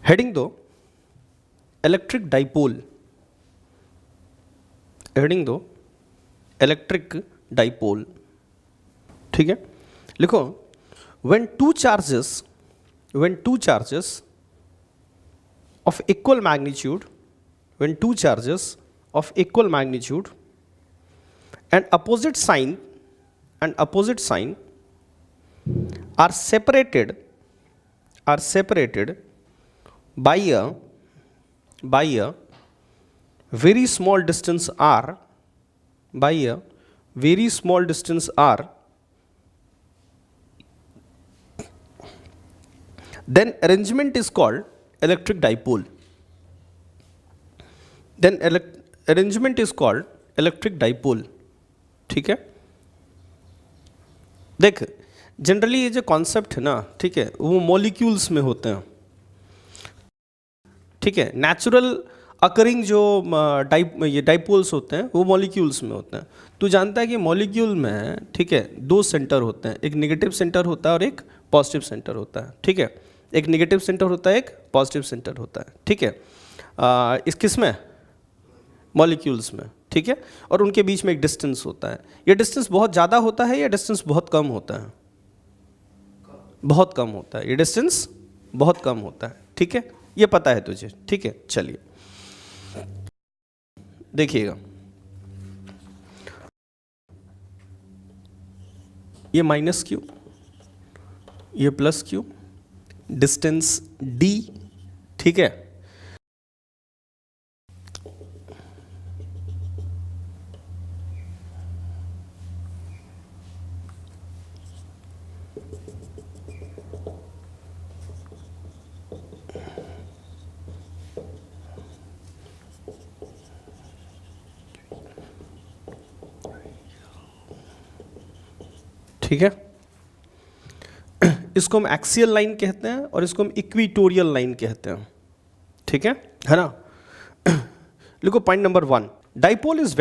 Heading दो electric dipole, heading दो electric dipole, ठीक है। लिखो when two charges of equal magnitude, when two charges of equal magnitude and opposite sign are separated by a very small distance r, then arrangement is called electric dipole. Arrangement is called electric dipole, ठीक है। देख generally ये जो concept है ना, ठीक है, वो मॉलिक्यूल्स में होते हैं, ठीक है। नेचुरल अकरिंग जो ये डाइपोल्स होते हैं वो मॉलिक्यूल्स में होते हैं। तू जानता है कि मॉलिक्यूल में, ठीक है, दो सेंटर होते हैं, एक नेगेटिव सेंटर होता है और एक पॉजिटिव सेंटर होता है, ठीक है। एक नेगेटिव सेंटर होता है, एक पॉजिटिव सेंटर होता है, ठीक है। इस किस में? मॉलिक्यूल्स में, ठीक है। और उनके बीच में एक डिस्टेंस होता है। ये डिस्टेंस बहुत ज़्यादा होता है या डिस्टेंस बहुत कम होता है? बहुत कम होता है। ये डिस्टेंस बहुत कम होता है, ठीक है, ये पता है तुझे, ठीक है। चलिए देखिएगा, ये माइनस क्यू, ये प्लस क्यू, डिस्टेंस d, ठीक है। ठीक है, इसको हम एक्सियल लाइन कहते हैं और इसको हम इक्विटोरियल लाइन कहते हैं, ठीक है ना। लिखो point number 1, dipole is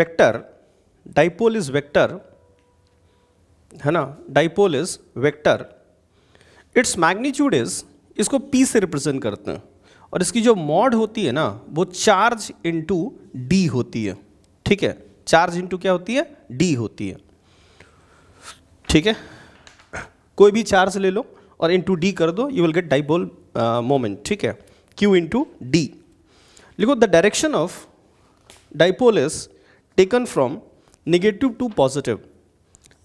vector, है ना, dipole is vector, its magnitude is, इसको p से रिप्रेजेंट करते हैं और इसकी जो मॉड होती है ना वो चार्ज इंटू d होती है, ठीक है। चार्ज इंटू क्या होती है? d होती है, ठीक है। कोई भी चार्ज ले लो और इंटू डी कर दो, you will get dipole moment, ठीक है। q into D. लिखो the direction of dipole is taken from negative to positive,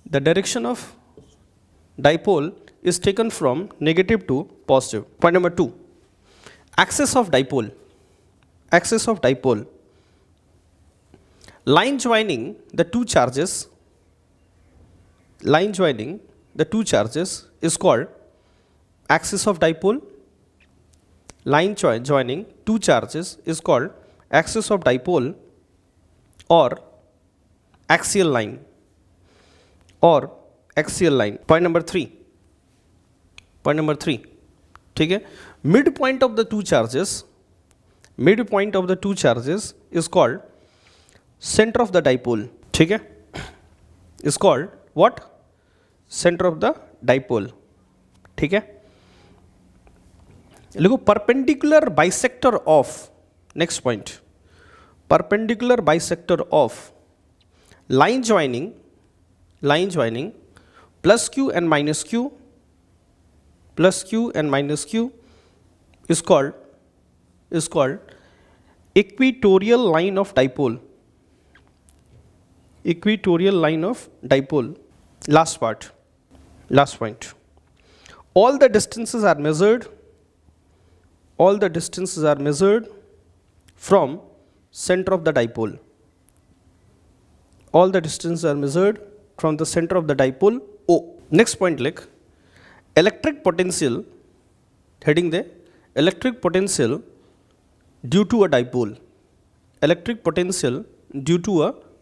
the direction of dipole is taken from negative to positive. Point number 2, axis of dipole, line joining the two charges, is called axis of dipole. Line joining two charges is called axis of dipole or axial line, Point number 3, ठीक है। Mid point of the two charges is called centre of the dipole, ठीक है, is called what? Centre of the dipole, ठीक है। लिखो perpendicular bisector of, next point, perpendicular bisector of line joining plus q and minus q is called equatorial line of dipole. Last point, all the distances are measured from center of the dipole. O. Next point, like electric potential, heading the electric potential due to a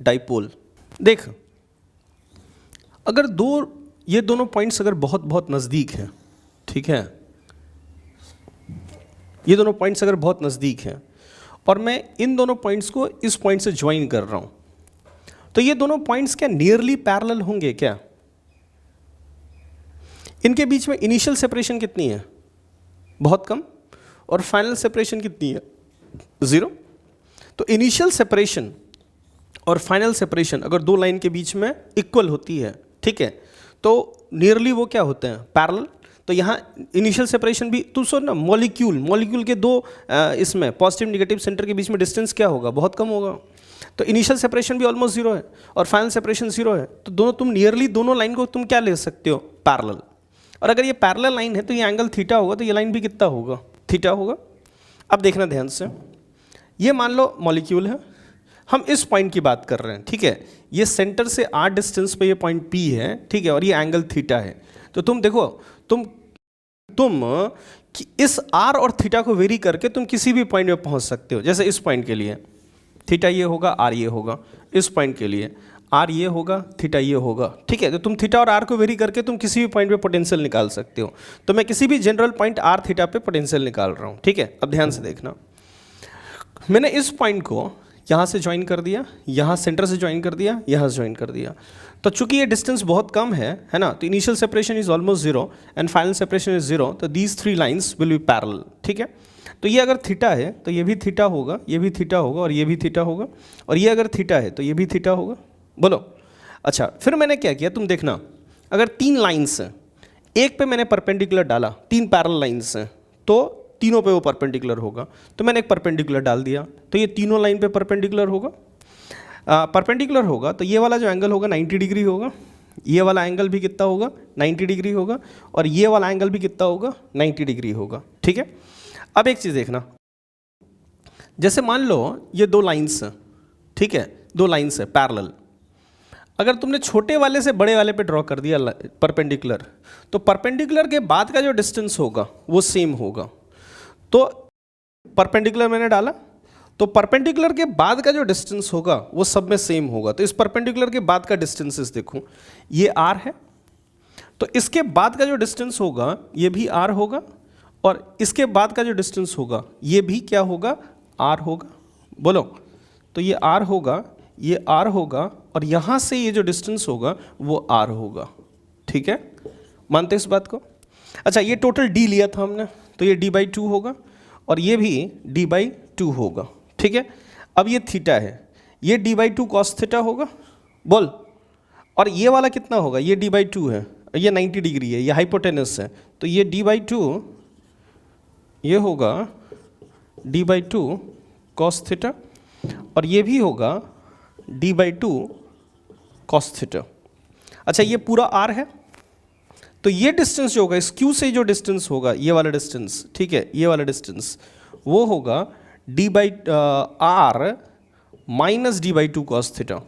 dipole. देख, अगर ये दोनों points अगर बहुत नज़दीक हैं, ठीक है, ये दोनों पॉइंट्स अगर बहुत नज़दीक हैं और मैं इन दोनों पॉइंट्स को इस पॉइंट से ज्वाइन कर रहा हूं, तो ये दोनों पॉइंट्स क्या नियरली पैरेलल होंगे क्या? इनके बीच में इनिशियल सेपरेशन कितनी है? बहुत कम। और फाइनल सेपरेशन कितनी है, 0। तो इनिशियल सेपरेशन और फाइनल सेपरेशन अगर दो लाइन के बीच में इक्वल होती है, ठीक है, तो नियरली वो क्या होते हैं, पैरेलल। तो यहाँ इनिशियल सेपरेशन भी तो सुन ना, मॉलिक्यूल के दो इसमें पॉजिटिव नेगेटिव सेंटर के बीच में डिस्टेंस क्या होगा, बहुत कम होगा। तो इनिशियल सेपरेशन भी ऑलमोस्ट 0 है और फाइनल सेपरेशन 0 है। तो दोनों तुम नियरली दोनों लाइन को तुम क्या ले सकते हो, पैरेलल। और अगर ये पैरेलल लाइन है तो ये एंगल थीटा होगा, तो ये लाइन भी कितना होगा, थीटा होगा। अब देखना ध्यान से, ये मान लो मॉलिक्यूल है, हम इस पॉइंट की बात कर रहे हैं, ठीक है, ये सेंटर से r डिस्टेंस पे ये पॉइंट P है, ठीक है, और ये एंगल थीटा है। तो तुम देखो, तुम इस r और थीटा को वेरी करके तुम किसी भी पॉइंट में पहुंच सकते हो। जैसे इस पॉइंट के लिए थीटा ये होगा, r ये होगा, इस पॉइंट के लिए r ये होगा, थीटा ये होगा, ठीक है। तो तुम थीटा और r को वेरी करके तुम किसी भी पॉइंट पे पोटेंशियल निकाल सकते हो। तो मैं किसी भी जनरल पॉइंट r थीटा पे पोटेंशियल निकाल रहा हूँ, ठीक है। अब ध्यान से देखना, मैंने इस पॉइंट को यहाँ से ज्वाइन कर दिया, यहाँ सेंटर से ज्वाइन कर दिया, यहाँ से ज्वाइन कर दिया। तो चूंकि ये डिस्टेंस बहुत कम है ना, तो initial separation is almost 0 and final separation is 0। तो these 3 lines will be parallel, ठीक है। तो ये अगर थीटा है तो ये भी थीटा होगा, ये भी थीटा होगा और ये भी थीटा होगा, और ये अगर थीटा है तो ये भी थीटा होगा। बोलो, अच्छा फिर मैंने क्या किया, तुम देखना, अगर 3 लाइन्स हैं, एक पे मैंने परपेंडिकुलर डाला, 3 पैरेलल लाइन्स हैं, तो तीनों पे वो परपेंडिकुलर होगा। तो मैंने एक परपेंडिकुलर डाल दिया, तो ये तीनों लाइन पे परपेंडिकुलर होगा। परपेंडिकुलर होगा तो ये वाला जो एंगल होगा 90 डिग्री होगा, ये वाला एंगल भी कितना होगा, 90 डिग्री होगा, और ये वाला एंगल भी कितना होगा, 90 डिग्री होगा, ठीक है। अब एक चीज़ देखना, जैसे मान लो ये 2 लाइन्स हैं, ठीक है, 2 लाइन्स है पैरेलल। अगर तुमने छोटे वाले से बड़े वाले पे ड्रॉ कर दिया परपेंडिकुलर, तो परपेंडिकुलर के बाद का जो डिस्टेंस होगा वो सेम होगा। तो परपेंडिकुलर मैंने डाला, तो परपेंडिकुलर के बाद का जो डिस्टेंस होगा वो सब में सेम होगा। तो इस परपेंडिकुलर के बाद का डिस्टेंसेस देखो, ये r है, तो इसके बाद का जो डिस्टेंस होगा ये भी r होगा, और इसके बाद का जो डिस्टेंस होगा ये भी क्या होगा, r होगा। बोलो, तो ये r होगा, ये r होगा, और यहाँ से ये जो डिस्टेंस होगा वो r होगा, ठीक है। मानते इस बात को? अच्छा, ये टोटल d लिया था हमने, तो ये d/2 होगा, और ये भी d/2 होगा, ठीक है। अब ये थीटा है, ये d/2 cos थीटा होगा, बोल, और ये वाला कितना होगा, ये d/2 है, ये 90 डिग्री है, ये हाइपोटेनस है, तो ये d/2 ये होगा d/2 cos थीटा, और ये भी होगा d/2 cos थीटा। अच्छा, ये पूरा r है, तो ये डिस्टेंस जो होगा, इस Q से जो डिस्टेंस होगा, ये वाला डिस्टेंस, ठीक है, ये वाला डिस्टेंस वो होगा d/r minus d/2 cos theta,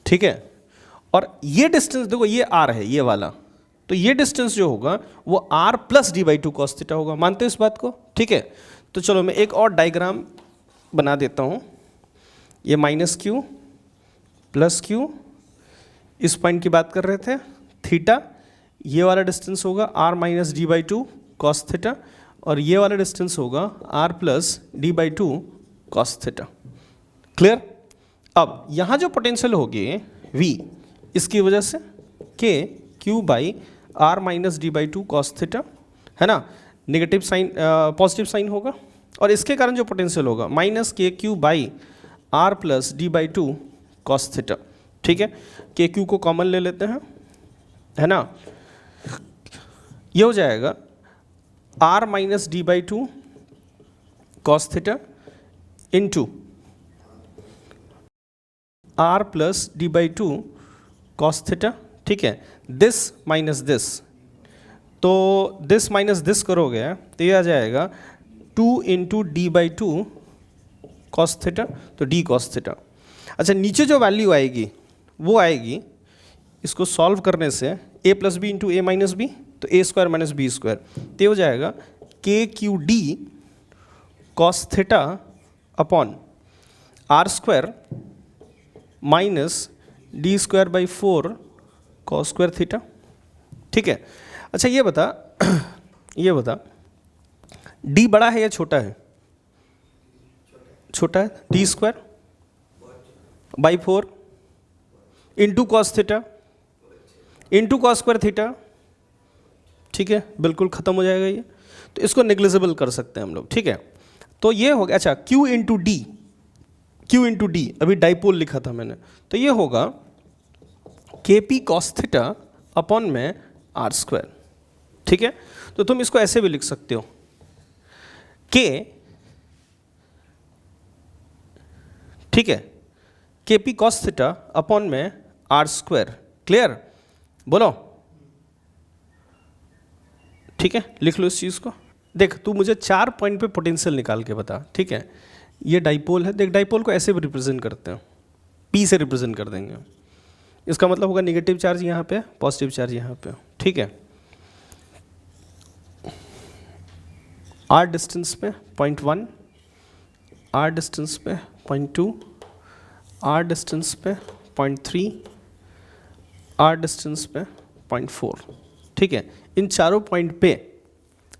ठीक है। और ये डिस्टेंस देखो, ये r है, ये वाला, तो ये डिस्टेंस जो होगा वो r plus d/2 cos theta होगा। मानते हो इस बात को? ठीक है। तो चलो मैं एक और डायग्राम बना देता हूँ। ये -q प्लस q, इस पॉइंट की बात कर रहे थे, थीटा, ये वाला डिस्टेंस होगा r minus d/2 cos theta, और ये वाला डिस्टेंस होगा r plus d/2 cos theta. Clear? अब यहाँ जो पोटेंशियल होगी v, इसकी वजह से k q by r minus d/2 cos theta, है ना, नेगेटिव साइन पॉजिटिव साइन होगा, और इसके कारण जो पोटेंशियल होगा माइनस के Q by r plus d/2 cos theta, ठीक है। के क्यू को कॉमन ले लेते हैं, है ना, ये हो जाएगा r minus d/2 cos theta into r plus d/2 cos theta, ठीक है। दिस माइनस दिस, तो दिस माइनस दिस करोगे तो ये आ जाएगा 2 इंटू d/2 cos थीटा, तो d cos थीटा। अच्छा, नीचे जो वैल्यू आएगी वो आएगी, इसको सॉल्व करने से a plus B into A minus B, तो a square minus B square, तो हो जाएगा K Q D cos theta upon R square minus D square by 4 cos square theta, ठीक है। अच्छा, ये बता d बड़ा है या छोटा है? छोटा है। D square by 4 into cos theta into cos square theta, ठीक है, बिल्कुल ख़त्म हो जाएगा ये। तो इसको नेग्लिजिबल कर सकते हैं हम लोग, ठीक है। तो ये हो गया, अच्छा Q इंटू डी, अभी डाइपोल लिखा था मैंने, तो ये होगा KP cos थीटा अपॉन में R स्क्वायर, ठीक है। तो तुम इसको ऐसे भी लिख सकते हो, K, ठीक है, KP cos थीटा अपॉन में R स्क्वायर, क्लियर, बोलो, ठीक है, लिख लो इस चीज़ को। देख तू मुझे 4 पॉइंट पे पोटेंशियल निकाल के बता, ठीक है। ये डाइपोल है, देख डाइपोल को ऐसे भी रिप्रेजेंट करते हैं, P से रिप्रेजेंट कर देंगे। इसका मतलब होगा नेगेटिव चार्ज यहाँ पे, पॉजिटिव चार्ज यहाँ पे, ठीक है। R डिस्टेंस पे 0.1, R डिस्टेंस पे 0.2, R डिस्टेंस पे 0.3, R डिस्टेंस पे 0.4, ठीक है। इन चारों पॉइंट पे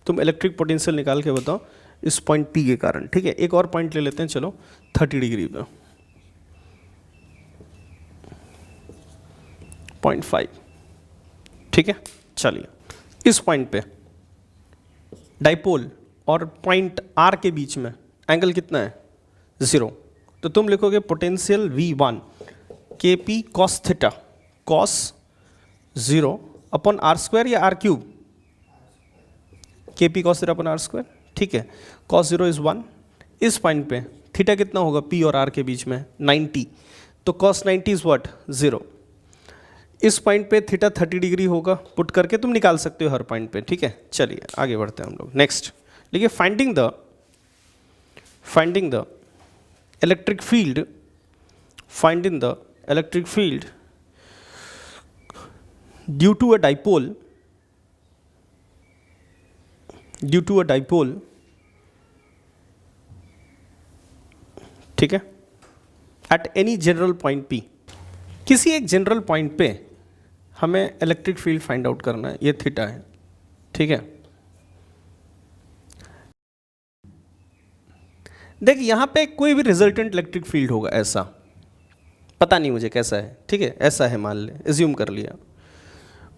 तुम इलेक्ट्रिक पोटेंशियल निकाल के बताओ इस पॉइंट P के कारण, ठीक है। एक और पॉइंट ले लेते हैं, चलो 30 डिग्री पे 0.5, ठीक है। चलिए इस पॉइंट पे डाइपोल और पॉइंट R के बीच में एंगल कितना है, 0। तो तुम लिखोगे potential V1 KP cos theta, cos 0 upon R square या R cube, KP cos theta upon R square, ठीक है। cos 0 इज 1, इस पॉइंट पे थीटा कितना होगा P और R के बीच में, 90, तो cos 90 इज व्हाट, 0। इस पॉइंट पे थीटा 30 डिग्री होगा, पुट करके तुम निकाल सकते हो हर पॉइंट पे, ठीक है। चलिए आगे बढ़ते हैं हम लोग, नेक्स्ट देखिए, finding the electric field, finding the electric field due to a dipole, ठीक है, at any general point P, किसी एक जनरल पॉइंट पे हमें इलेक्ट्रिक फील्ड फाइंड आउट करना है, ये थीटा है, ठीक है। देख यहाँ पे कोई भी रिजल्टेंट इलेक्ट्रिक फील्ड होगा, ऐसा पता नहीं मुझे कैसा है, ठीक है, ऐसा है मान ले, एज्यूम कर लिया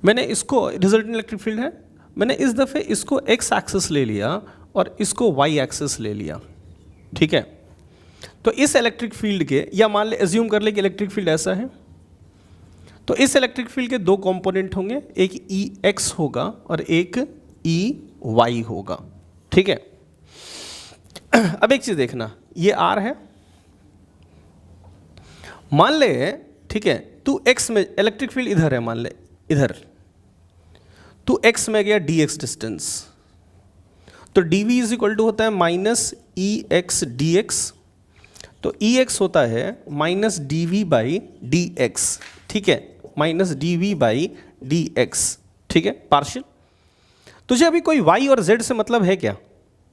मैंने, इसको रिजल्टेंट इलेक्ट्रिक फील्ड है, मैंने इस दफ़े इसको x एक्सिस ले लिया और इसको y एक्सिस ले लिया, ठीक है। तो इस इलेक्ट्रिक फील्ड के, या मान ले एज्यूम कर ले कि इलेक्ट्रिक फील्ड ऐसा है, तो इस इलेक्ट्रिक फील्ड के दो कंपोनेंट होंगे, एक Ex होगा और एक Ey होगा, ठीक है। अब एक चीज़ देखना, ये R है, मान ले, ठीक है, तू x में, इलेक्ट्रिक फील्ड इधर है, मान ले इधर, तू x में गया dx डिस्टेंस, तो dv इज इक्वल टू होता है माइनस Ex dx, तो Ex होता है माइनस dv बाई dx, ठीक है, माइनस dv बाई dx, ठीक है, पार्शियल। तुझे अभी कोई y और z से मतलब है क्या,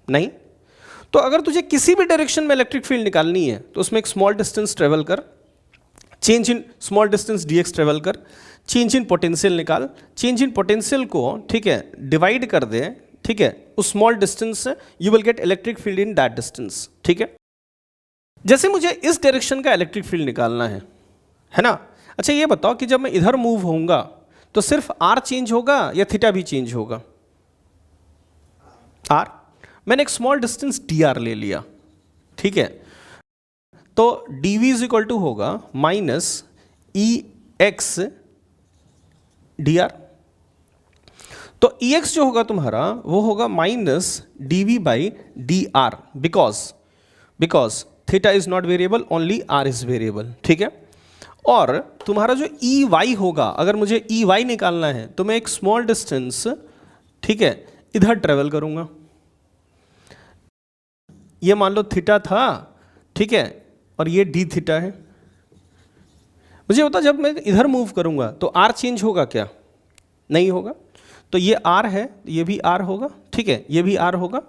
नहीं। तो अगर तुझे किसी भी डायरेक्शन में इलेक्ट्रिक फील्ड निकालनी है तो उसमें एक स्मॉल डिस्टेंस ट्रेवल कर, change in small distance dx travel कर, चेंज इन पोटेंशियल निकाल, चेंज इन पोटेंशियल को, ठीक है, डिवाइड कर दे, ठीक है, उस स्मॉल डिस्टेंस से you will gate electric field in that distance, ठीक है। जैसे मुझे इस डायरेक्शन का इलेक्ट्रिक फील्ड निकालना है ना। अच्छा ये बताओ कि जब मैं इधर मूव होऊंगा तो सिर्फ R चेंज होगा या थीटा भी चेंज होगा, R। मैंने एक स्मॉल डिस्टेंस dr ले लिया, ठीक है, तो dv इज इक्वल टू होगा माइनस Ex dr, तो Ex जो होगा तुम्हारा वो होगा minus dv by dr, because theta is not variable, only r is variable, ठीक है। और तुम्हारा जो Ey होगा, अगर मुझे Ey निकालना है तो मैं एक स्मॉल डिस्टेंस, ठीक है, इधर ट्रेवल करूंगा, ये मान लो थीटा था, ठीक है, और ये d थीटा है। मुझे बता जब मैं इधर मूव करूंगा तो r चेंज होगा क्या, नहीं होगा, तो ये r है, ये भी r होगा, ठीक है, ये भी r होगा।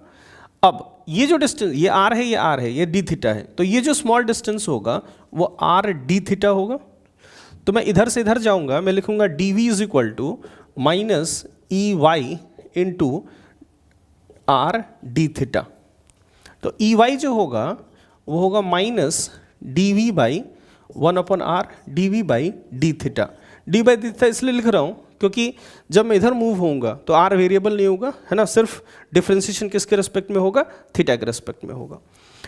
अब ये जो डिस्टेंस, ये r है, ये r है, ये d थीटा है, तो ये जो स्मॉल डिस्टेंस होगा वो r d थीटा होगा। तो मैं इधर से इधर जाऊंगा, मैं लिखूंगा dv is equal to minus Ey into r d theta, तो Ey जो होगा वो होगा minus dv by 1 upon r dv by d theta. d by d theta इसलिए लिख रहा हूँ क्योंकि जब मैं इधर मूव होऊंगा तो आर वेरिएबल नहीं होगा, है ना, सिर्फ डिफ्रेंसिएशन किसके रेस्पेक्ट में होगा, थीटा के रेस्पेक्ट में होगा।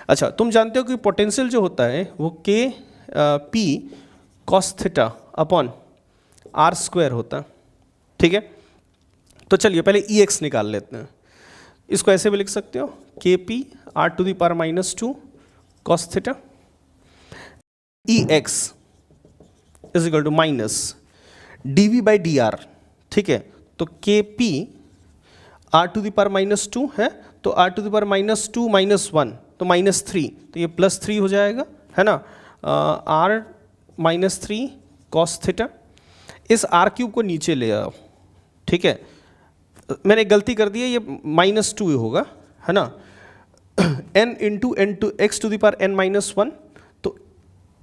अच्छा, तुम जानते हो कि पोटेंशियल जो होता है वो K P cos theta upon R square होता है, ठीक है। तो चलिए पहले ई एक्स निकाल लेते हैं। इसको ऐसे भी लिख सकते हो, K P R to the power -2 cos theta, E X is equal to minus D V by D R, ठीक है। तो K P R to the power -2 है, तो आर टू द पावर -2 -1 तो -3, तो ये +3 हो जाएगा, है ना, आर -3 कॉस थीटा। इस आर क्यूब को नीचे ले आओ, ठीक है। मैंने गलती कर दी है, ये -2 होगा, है ना, n into N to X to the power n-1, तो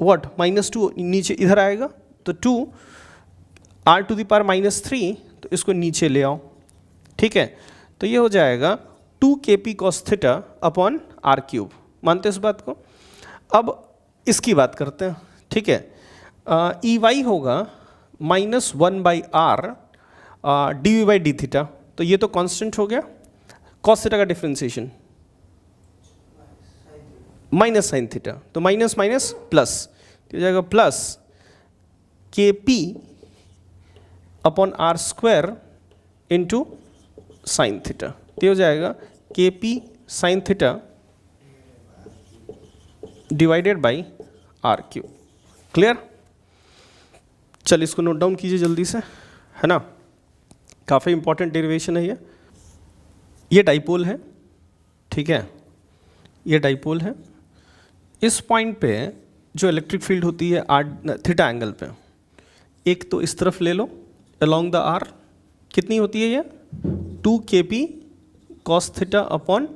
व्हाट -2 नीचे इधर आएगा, तो 2 r टू द पावर -3, तो इसको नीचे ले आओ, ठीक है। तो ये हो जाएगा 2 kp cos theta upon R cube. मानते हैं इस बात को? अब इसकी बात करते हैं, ठीक है। ई वाई होगा -1/r D V by D theta, तो ये तो कांस्टेंट हो गया। कॉस थीटा का डिफ्रेंसिएशन माइनस साइन थीटा, तो माइनस माइनस प्लस, तो हो जाएगा plus K P upon R square into sine theta, तो हो जाएगा K P sine theta divided by R cube. Clear? चल इसको नोट डाउन कीजिए जल्दी से, है ना, काफ़ी इंपॉर्टेंट डेरिवेशन है ये डाइपोल है, ठीक है, ये डाइपोल है। इस पॉइंट पे जो इलेक्ट्रिक फील्ड होती है थीटा एंगल पे, एक तो इस तरफ ले लो अलोंग द आर, कितनी होती है ये 2 kp cos theta upon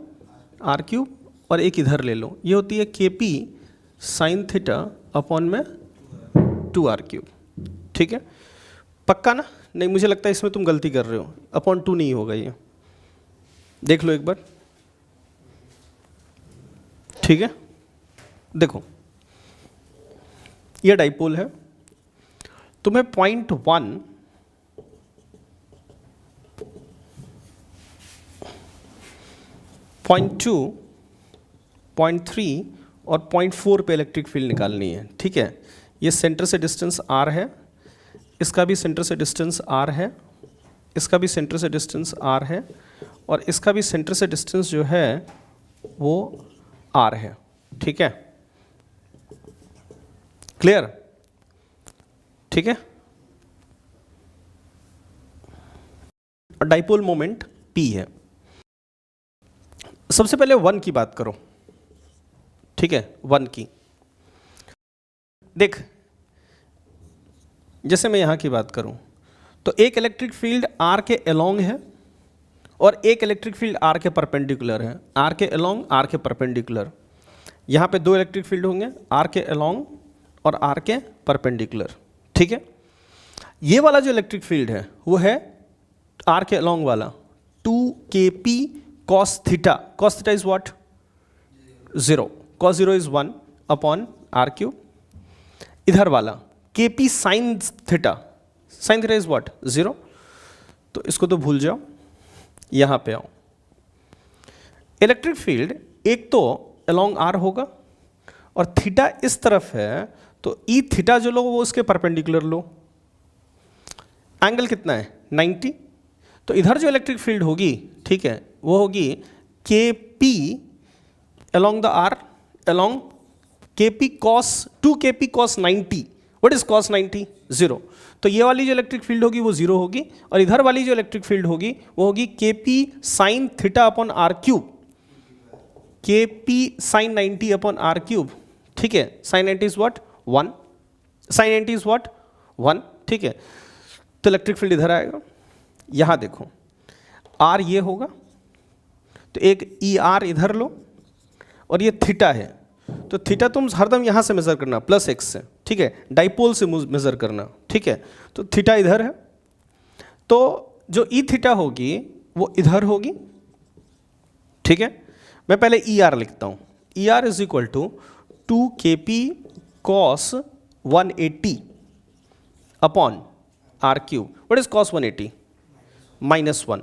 R cube, और एक इधर ले लो, ये होती है kp साइन थीटा अपॉन में 2r क्यूब, ठीक है। पक्का ना? नहीं, मुझे लगता है इसमें तुम गलती कर रहे हो, अपॉन 2 नहीं होगा ये, देख लो एक बार, ठीक है। देखो ये डाइपोल है, तुम्हें पॉइंट 1 पॉइंट 2 पॉइंट 3 और पॉइंट 4 पे इलेक्ट्रिक फील्ड निकालनी है, ठीक है। ये सेंटर से डिस्टेंस r है, इसका भी सेंटर से डिस्टेंस r है, इसका भी सेंटर से डिस्टेंस r है, और इसका भी सेंटर से डिस्टेंस जो है वो r है, ठीक है। क्लियर? ठीक है। और डाइपोल मोमेंट p है। सबसे पहले 1 की बात करो, ठीक है, 1 की। देख, जैसे मैं यहां की बात करूं तो एक इलेक्ट्रिक फील्ड r के अलोंग है और एक इलेक्ट्रिक फील्ड r के परपेंडिकुलर है। r के अलोंग, r के परपेंडिकुलर, यहां पे 2 इलेक्ट्रिक फील्ड होंगे, r के अलोंग और r के परपेंडिकुलर, ठीक है। ये वाला जो इलेक्ट्रिक फील्ड है वो है r के अलोंग वाला 2 kp cos theta. cos theta is what? 0। cos 0 is 1 upon r cube. इधर वाला kp sin theta, sin theta is what? 0। तो इसको तो भूल जाओ, यहां पे आओ। इलेक्ट्रिक फील्ड एक तो अलोंग r होगा और थीटा इस तरफ है, तो ई थीटा जो लो वो उसके परपेंडिकुलर लो। एंगल कितना है? 90। तो इधर जो इलेक्ट्रिक फील्ड होगी, ठीक है, वो होगी K P along the R along K P cos 2 kp cos 90। What is cos 90? 0। तो ये वाली जो इलेक्ट्रिक फील्ड होगी वो 0 होगी, और इधर वाली जो इलेक्ट्रिक फील्ड होगी वो होगी K P sine theta upon R cube, K P sine 90 upon R cube, ठीक है। Sine 90 is what? 1। Sine 90 is what? 1, ठीक है। तो इलेक्ट्रिक फील्ड इधर आएगा। यहां देखो आर ये होगा, तो एक ई आर इधर लो, और ये थीटा है, तो थीटा तुम हरदम यहां से मेजर करना +x से, ठीक है, डाइपोल से मेजर करना, ठीक है। तो थीटा इधर है, तो जो ई थीटा होगी वो इधर होगी, ठीक है। मैं पहले ई आर लिखता हूं। E R is equal to 2 kp cos 180 upon R cube. What is cos 180? -1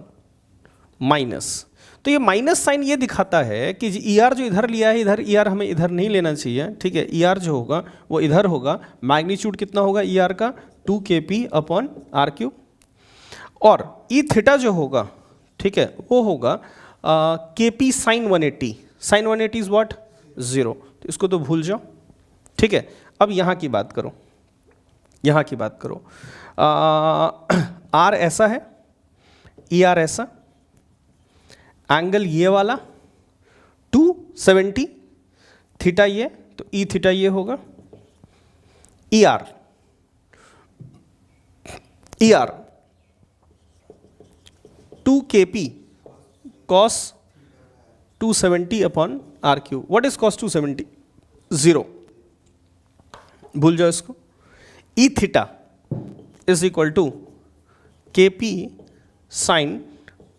minus. तो ये माइनस साइन ये दिखाता है कि ई आर जो इधर लिया है, इधर ई आर हमें इधर नहीं लेना चाहिए. ठीक है, ई आर जो होगा वो इधर होगा. मैग्नीट्यूड कितना होगा ई आर का? 2kp upon R cube. और ई थीटा जो होगा, ठीक है, वो होगा kp sine 180. Sine 180 is what? 0. तो इसको तो भूल जाओ. ठीक है, अब यहाँ की बात करो, यहाँ की बात करो. आर ऐसा है, ई आर ऐसा, एंगल ये वाला 270, थीटा ये, तो ई थीटा ये होगा. E R 2kp cos 270 upon R cube. What is cos 270? 0. भूल जाओ इसको. E theta is equal to kp sine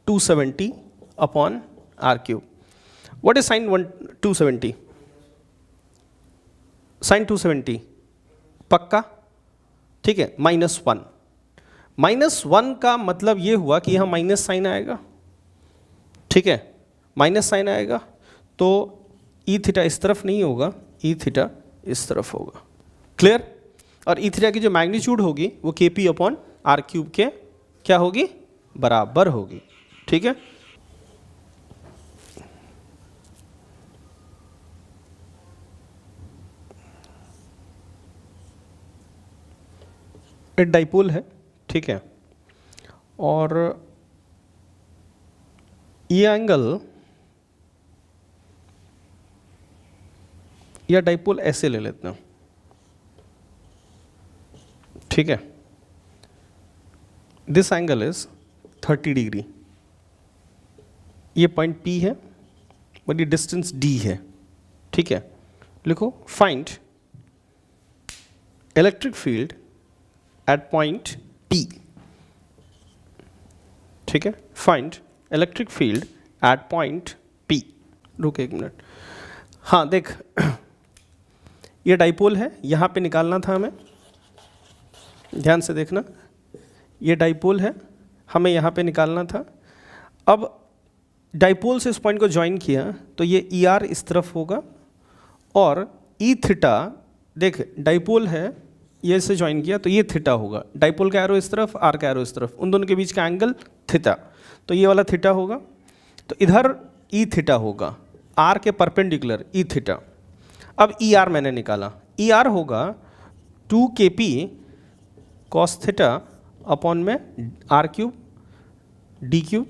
270 upon R cube. What is sine 270? Sine 270 पक्का. ठीक है, -1. -1 का मतलब ये हुआ कि यहाँ माइनस साइन आएगा. ठीक है, माइनस साइन आएगा तो ई थीटा इस तरफ नहीं होगा, ई थीटा इस तरफ होगा. क्लियर? और ई थीटा की जो मैग्नीट्यूड होगी वो kp अपॉन आर क्यूब के क्या होगी? बराबर होगी. ठीक है, एक डाइपोल है. ठीक है, और ये एंगल या डाइपोल ऐसे ले लेते हैं. ठीक है, दिस एंगल इज 30 डिग्री. ये पॉइंट P है और ये डिस्टेंस D है. ठीक है, लिखो find electric field at point P. ठीक है, find electric field at point P. रुक एक मिनट. हाँ देख, ये डाइपोल है, यहाँ पे निकालना था हमें. ध्यान से देखना, ये डाइपोल है, हमें यहाँ पे निकालना था. अब डाइपोल से इस पॉइंट को ज्वाइन किया तो ये ई आर इस तरफ होगा और ई थीटा, देख डाइपोल है, ये से ज्वाइन किया तो ये थीटा होगा. डाइपोल का एरो इस तरफ, आर का एरो इस तरफ, उन दोनों के बीच का एंगल थीटा. तो ये वाला थीटा होगा, तो इधर ई थीटा होगा, आर के परपेंडिकुलर ई थीटा. अब ई आर मैंने निकाला, ई आर होगा 2kp कॉस थीटा अपॉन में R cube D cube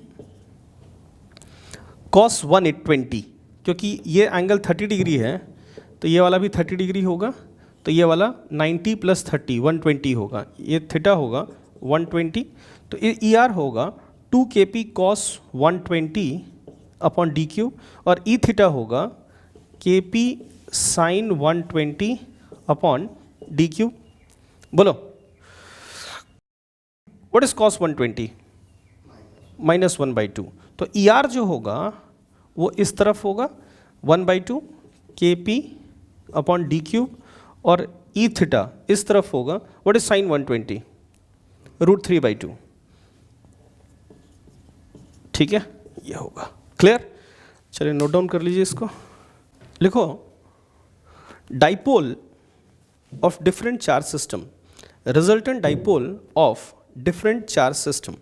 cos 120. क्योंकि ये एंगल 30 डिग्री है तो ये वाला भी 30 डिग्री होगा, तो ये वाला 90 + 30 120 होगा. ये थीटा होगा 120. तो ई आर होगा 2kp cos 120 upon D cube और ई थीटा होगा kp sine 120 upon D cube. बोलो व्हाट इज cos 120? -1/2. तो ई आर जो होगा वो इस तरफ होगा 1/2 kp अपॉन डी क्यूब और ई थीटा इस तरफ होगा. What is sign 120? √3/2. ठीक है, ये होगा. क्लियर? चलिए नोट डाउन कर लीजिए इसको. लिखो dipole of different charge system, resultant dipole of different charge system,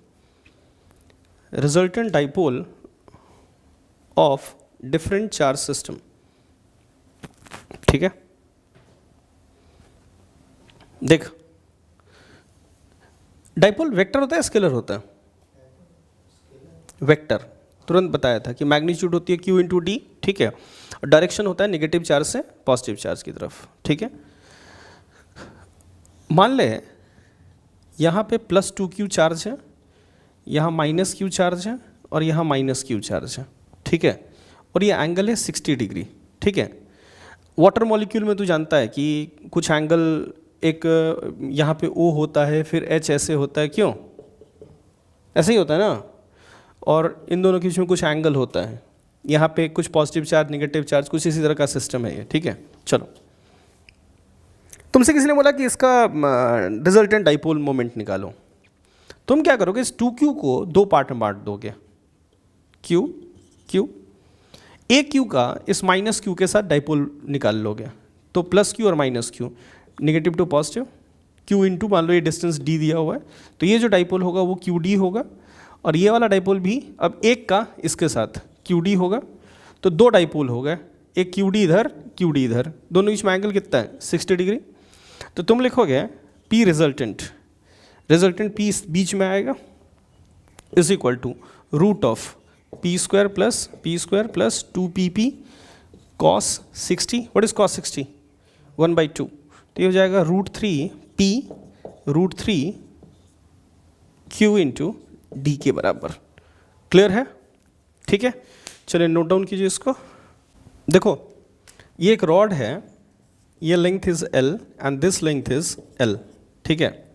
resultant dipole of different charge system. ठीक है, देख डाइपोल वेक्टर होता है स्केलर होता है? वेक्टर. तुरंत बताया था कि मैग्नीट्यूड होती है Q × D. ठीक है, और डायरेक्शन होता है नेगेटिव चार्ज से पॉजिटिव चार्ज की तरफ. ठीक है, मान ले यहाँ पे +2Q चार्ज है, यहाँ -Q चार्ज है और यहाँ -Q चार्ज है. ठीक है, और ये एंगल है 60 डिग्री. ठीक है, वाटर मॉलिक्यूल में तू जानता है कि कुछ एंगल एक यहाँ पे O होता है, फिर H ऐसे होता है. क्यों? ऐसे ही होता है ना. और इन दोनों के बीच में कुछ एंगल होता है, यहाँ पे कुछ पॉजिटिव चार्ज नेगेटिव चार्ज, कुछ इसी तरह का सिस्टम है ये. ठीक है, चलो तुमसे किसी ने बोला कि इसका रिजल्टेंट डाइपोल मोमेंट निकालो. तुम क्या करोगे, इस 2q को 2 पार्ट में बांट दोगे, q q, एक q का इस माइनस q के साथ डाइपोल निकाल लोगे, तो प्लस q और minus q, negative to positive, q into मान लो ये डिस्टेंस d दिया हुआ है, तो ये जो डाइपोल होगा वो qd होगा, और ये वाला डाइपोल भी अब एक का इसके साथ qd होगा, तो 2 डाइपोल हो गए, एक qd इधर, दोनों बीच में एंगल कितना है 60 डिग्री। तो तुम लिखोगे p रिजल्टेंट p बीच में आएगा is equal to root of p square plus 2pp cos 60, what is cos 60, 1/2, तो ये हो जाएगा √3p q इंटू डी के बराबर। क्लियर है? ठीक है, चलिए नोट डाउन कीजिए इसको। देखो ये एक रॉड है, ये length is L and this length is L, ठीक है।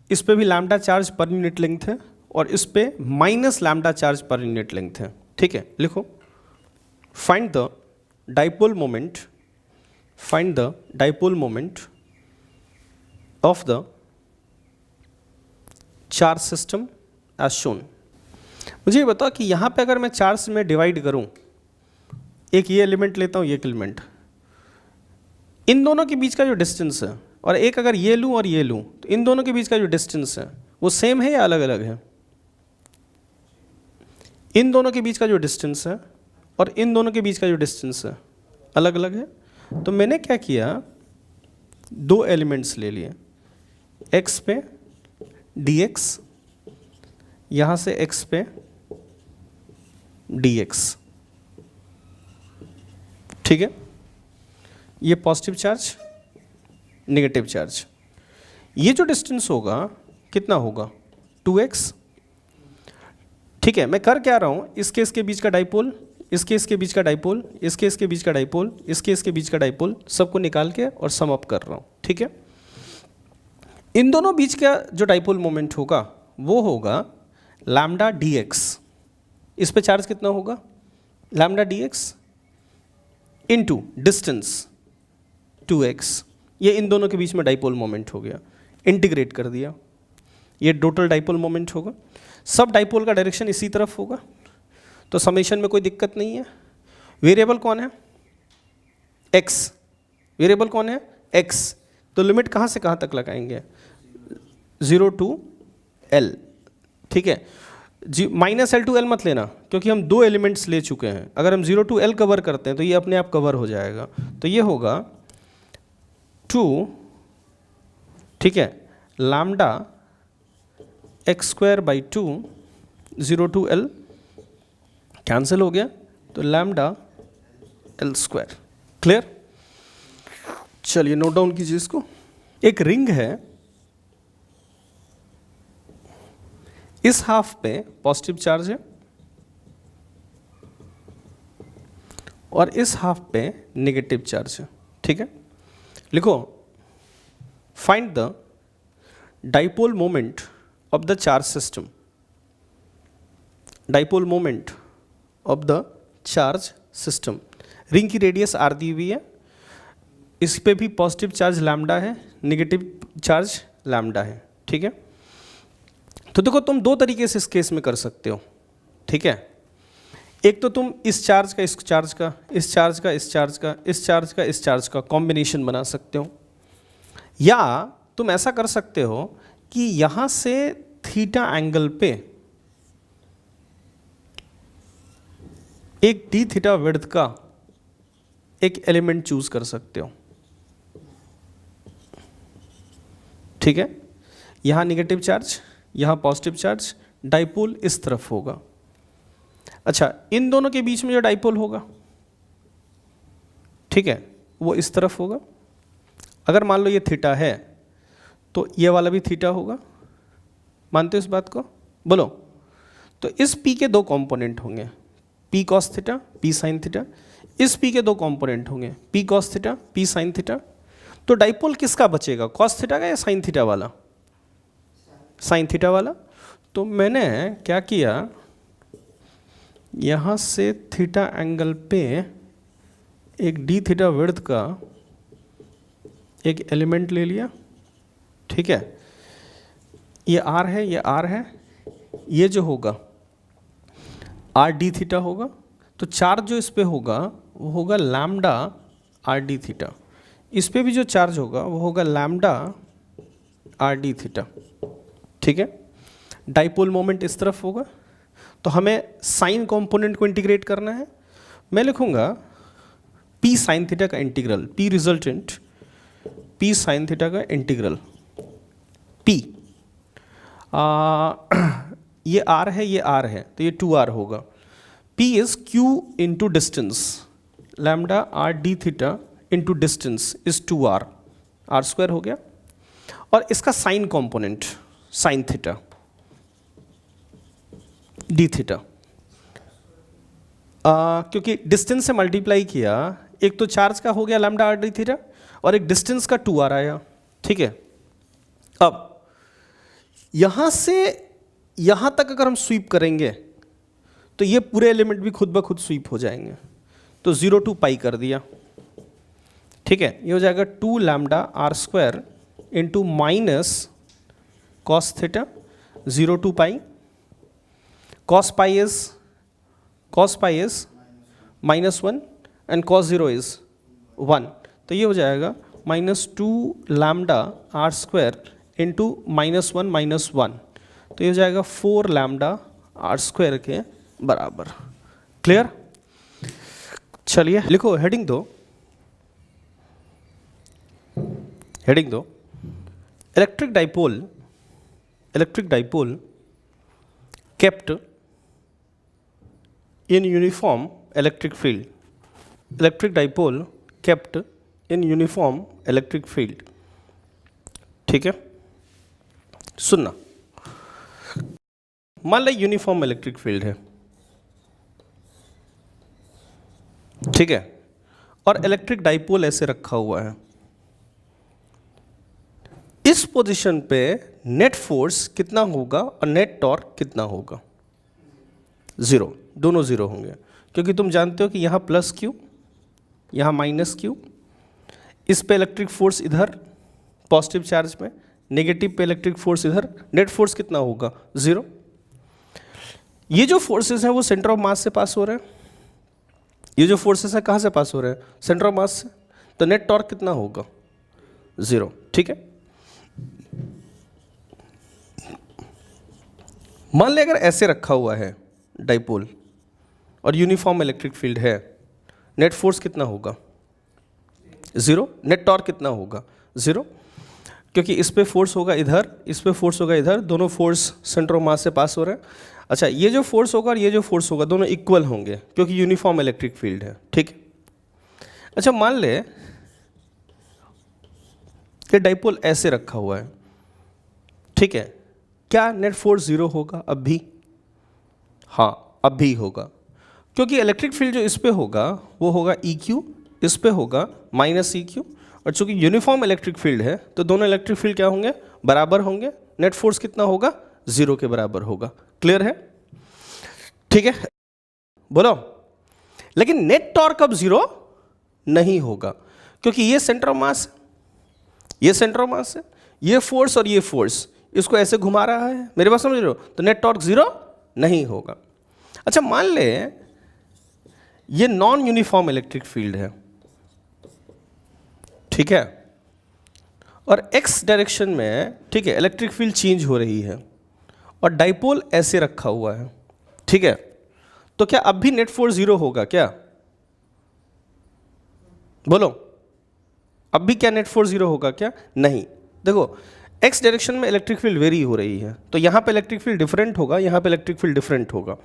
इस पे भी lambda charge per unit length है और इस पे minus lambda charge per unit length है, ठीक है। लिखो find the dipole moment of the charge system as shown. मुझे ये बताओ कि यहाँ पे अगर मैं चार्ज में डिवाइड करूँ, एक ये एलिमेंट लेता हूँ, ये एलिमेंट, इन दोनों के बीच का जो डिस्टेंस है, और एक अगर ये लूँ और ये लूँ, तो इन दोनों के बीच का जो डिस्टेंस है वो सेम है या अलग अलग है? इन दोनों के बीच का जो डिस्टेंस है और इन दोनों के बीच का जो डिस्टेंस है अलग अलग है। तो मैंने क्या किया, 2 एलिमेंट्स ले लिए, x पे dx, यहाँ से x पे dx, ठीक है। ये पॉजिटिव चार्ज, नेगेटिव चार्ज, ये जो डिस्टेंस होगा कितना होगा 2x, ठीक है। मैं कर क्या रहा हूँ, इसके इसके बीच का डाइपोल, इसके इसके बीच का डाइपोल, इसके इसके बीच का डाइपोल, इसके इसके बीच का डाइपोल, सबको निकाल के और सम अप कर रहा हूँ, ठीक है। इन दोनों बीच का जो डाइपोल मोमेंट होगा वो होगा लैम्डा dx, इस पे चार्ज कितना होगा lambda dx into distance 2x, ये इन दोनों के बीच में डाइपोल मोमेंट हो गया, इंटीग्रेट कर दिया, ये टोटल डाइपोल मोमेंट होगा। सब डाइपोल का डायरेक्शन इसी तरफ होगा, तो समेशन में कोई दिक्कत नहीं है। वेरिएबल कौन है x, वेरिएबल कौन है x, तो लिमिट कहाँ से कहाँ तक लगाएंगे 0 to L, ठीक है। -L to L मत लेना, क्योंकि हम 2 एलिमेंट्स ले चुके हैं। अगर हम 0 to L कवर करते हैं तो ये अपने आप कवर हो जाएगा, तो ये होगा 2, ठीक है, lambda x²/2, 0 to L cancel हो गया, तो लैम्डा L²। क्लियर? चलिए नोट डाउन कीजिए इसको। एक रिंग है, इस हाफ पे पॉजिटिव चार्ज है और इस हाफ पे नेगेटिव चार्ज है, ठीक है। लिखो find the dipole moment of the charge system, dipole moment of the charge system. Ring की रेडियस r दी हुई है, इस पे भी पॉजिटिव चार्ज लैम्डा है, नेगेटिव चार्ज लैम्डा है, ठीक है। तो देखो तुम 2 तरीके से इस केस में कर सकते हो, ठीक है। एक तो तुम इस चार्ज का इस चार्ज का, इस चार्ज का इस चार्ज का, इस चार्ज का इस चार्ज का कॉम्बिनेशन बना सकते हो, या तुम ऐसा कर सकते हो कि यहाँ से थीटा एंगल पे एक डी थीटा विड्थ का एक एलिमेंट चूज कर सकते हो, ठीक है। यहाँ नेगेटिव चार्ज, यहाँ पॉजिटिव चार्ज, डाइपोल इस तरफ होगा। अच्छा, इन दोनों के बीच में जो डाइपोल होगा, ठीक है, वो इस तरफ होगा। अगर मान लो ये थीटा है तो ये वाला भी थीटा होगा, मानते हो इस बात को? बोलो। तो इस p के 2 कंपोनेंट होंगे, p cos theta, p sin theta. इस p के 2 कंपोनेंट होंगे, p cos theta, p sin theta. तो डाइपोल किसका बचेगा, cos थीटा का या sin थीटा वाला? sin थीटा वाला। तो मैंने क्या किया, यहाँ से थीटा एंगल पे एक डी थीटा विड्थ का एक एलिमेंट ले लिया, ठीक है। ये आर है, ये आर है, ये जो होगा आर डी थीटा होगा। तो चार्ज जो इस पे होगा वो होगा लैम्डा आर डी थीटा। इस पे भी जो चार्ज होगा वो होगा लैम्डा आर डी थीटा। ठीक है, डाइपोल मोमेंट इस तरफ होगा। तो हमें साइन कंपोनेंट को इंटीग्रेट करना है। मैं लिखूंगा पी साइन थीटा का integral, P resultant, P sine theta का इंटीग्रल पी। ये आर है, ये आर है, तो ये 2r होगा। P is q into distance, lambda R D theta into distance is 2r, R square हो गया। और इसका sine component sine theta D theta, क्योंकि डिस्टेंस से मल्टीप्लाई किया, एक तो चार्ज का हो गया लैम्डा आर डी थीटा और एक डिस्टेंस का 2r आया। ठीक है, अब यहां से यहां तक अगर हम स्वीप करेंगे तो ये पूरे एलिमेंट भी खुद ब खुद स्वीप हो जाएंगे। तो 0 to पाई कर दिया। ठीक है, ये हो जाएगा 2 lambda R square into minus cos theta 0 to pi. Cos pi is -1 and cos 0 is 1। तो ये हो जाएगा -2 लैम्डा आर स्क्वायर इंटू -1 -1। तो ये हो जाएगा 4 लैम्डा आर स्क्वायर के बराबर। क्लियर? चलिए लिखो, हेडिंग दो, हेडिंग दो, electric dipole kept in uniform electric field, electric dipole kept in uniform electric field. ठीक है, सुनना, मान लो यूनिफॉर्म इलेक्ट्रिक फील्ड है। ठीक है, और इलेक्ट्रिक डाइपोल ऐसे रखा हुआ है। इस पोजीशन पे नेट फोर्स कितना होगा और नेट टॉर्क कितना होगा? 0, दोनों 0 होंगे, क्योंकि तुम जानते हो कि यहाँ प्लस क्यू, यहाँ माइनस क्यू। इस पे इलेक्ट्रिक फोर्स इधर पॉजिटिव चार्ज में, नेगेटिव पे इलेक्ट्रिक फोर्स इधर, नेट फोर्स कितना होगा? 0। ये जो फोर्सेस हैं वो सेंटर ऑफ मास से पास हो रहे हैं। ये जो फोर्सेस हैं कहाँ से पास हो रहे हैं? सेंटर ऑफ मास से। तो नेट टॉर्क कितना होगा? 0। ठीक है, मान ले अगर ऐसे रखा हुआ है डाइपोल और यूनिफॉर्म इलेक्ट्रिक फील्ड है, नेट फोर्स कितना होगा? 0। नेट टॉर्क कितना होगा? 0, क्योंकि इस पे फोर्स होगा इधर, इस पे फोर्स होगा इधर, दोनों फोर्स सेंटर ऑफ मास से पास हो रहे हैं। अच्छा, ये जो फोर्स होगा और ये जो फोर्स होगा दोनों इक्वल होंगे, क्योंकि यूनिफॉर्म इलेक्ट्रिक फील्ड है। ठीक है, अच्छा मान ले कि डाइपोल ऐसे रखा हुआ है। ठीक है, क्या नेट फोर्स 0 होगा? अब भी? हाँ, अब भी होगा, क्योंकि इलेक्ट्रिक फील्ड जो इस पे होगा वो होगा EQ, इस पे होगा -EQ। और चूंकि यूनिफॉर्म इलेक्ट्रिक फील्ड है तो दोनों इलेक्ट्रिक फील्ड क्या होंगे? बराबर होंगे। नेट फोर्स कितना होगा? 0 के बराबर होगा। क्लियर है? ठीक है, बोलो। लेकिन नेट टॉर्क अब 0 नहीं होगा, क्योंकि ये सेंटर ऑफ मास है, ये सेंटर ऑफ मास है, ये फोर्स और ये फोर्स इसको ऐसे घुमा रहा है। मेरे पास समझ रहे हो? तो नेट टॉर्क 0 नहीं होगा। अच्छा, मान ले ये नॉन यूनिफॉर्म इलेक्ट्रिक फील्ड है। ठीक है, और x डायरेक्शन में, ठीक है, इलेक्ट्रिक फील्ड चेंज हो रही है और डाइपोल ऐसे रखा हुआ है। ठीक है, तो क्या अब भी नेट फोर्स 0 होगा क्या? बोलो, अब भी क्या नेट फोर्स 0 होगा क्या? नहीं। देखो, x डायरेक्शन में इलेक्ट्रिक फील्ड वेरी हो रही है, तो यहाँ पे इलेक्ट्रिक फील्ड डिफरेंट होगा, यहाँ पे इलेक्ट्रिक फील्ड डिफरेंट होगा।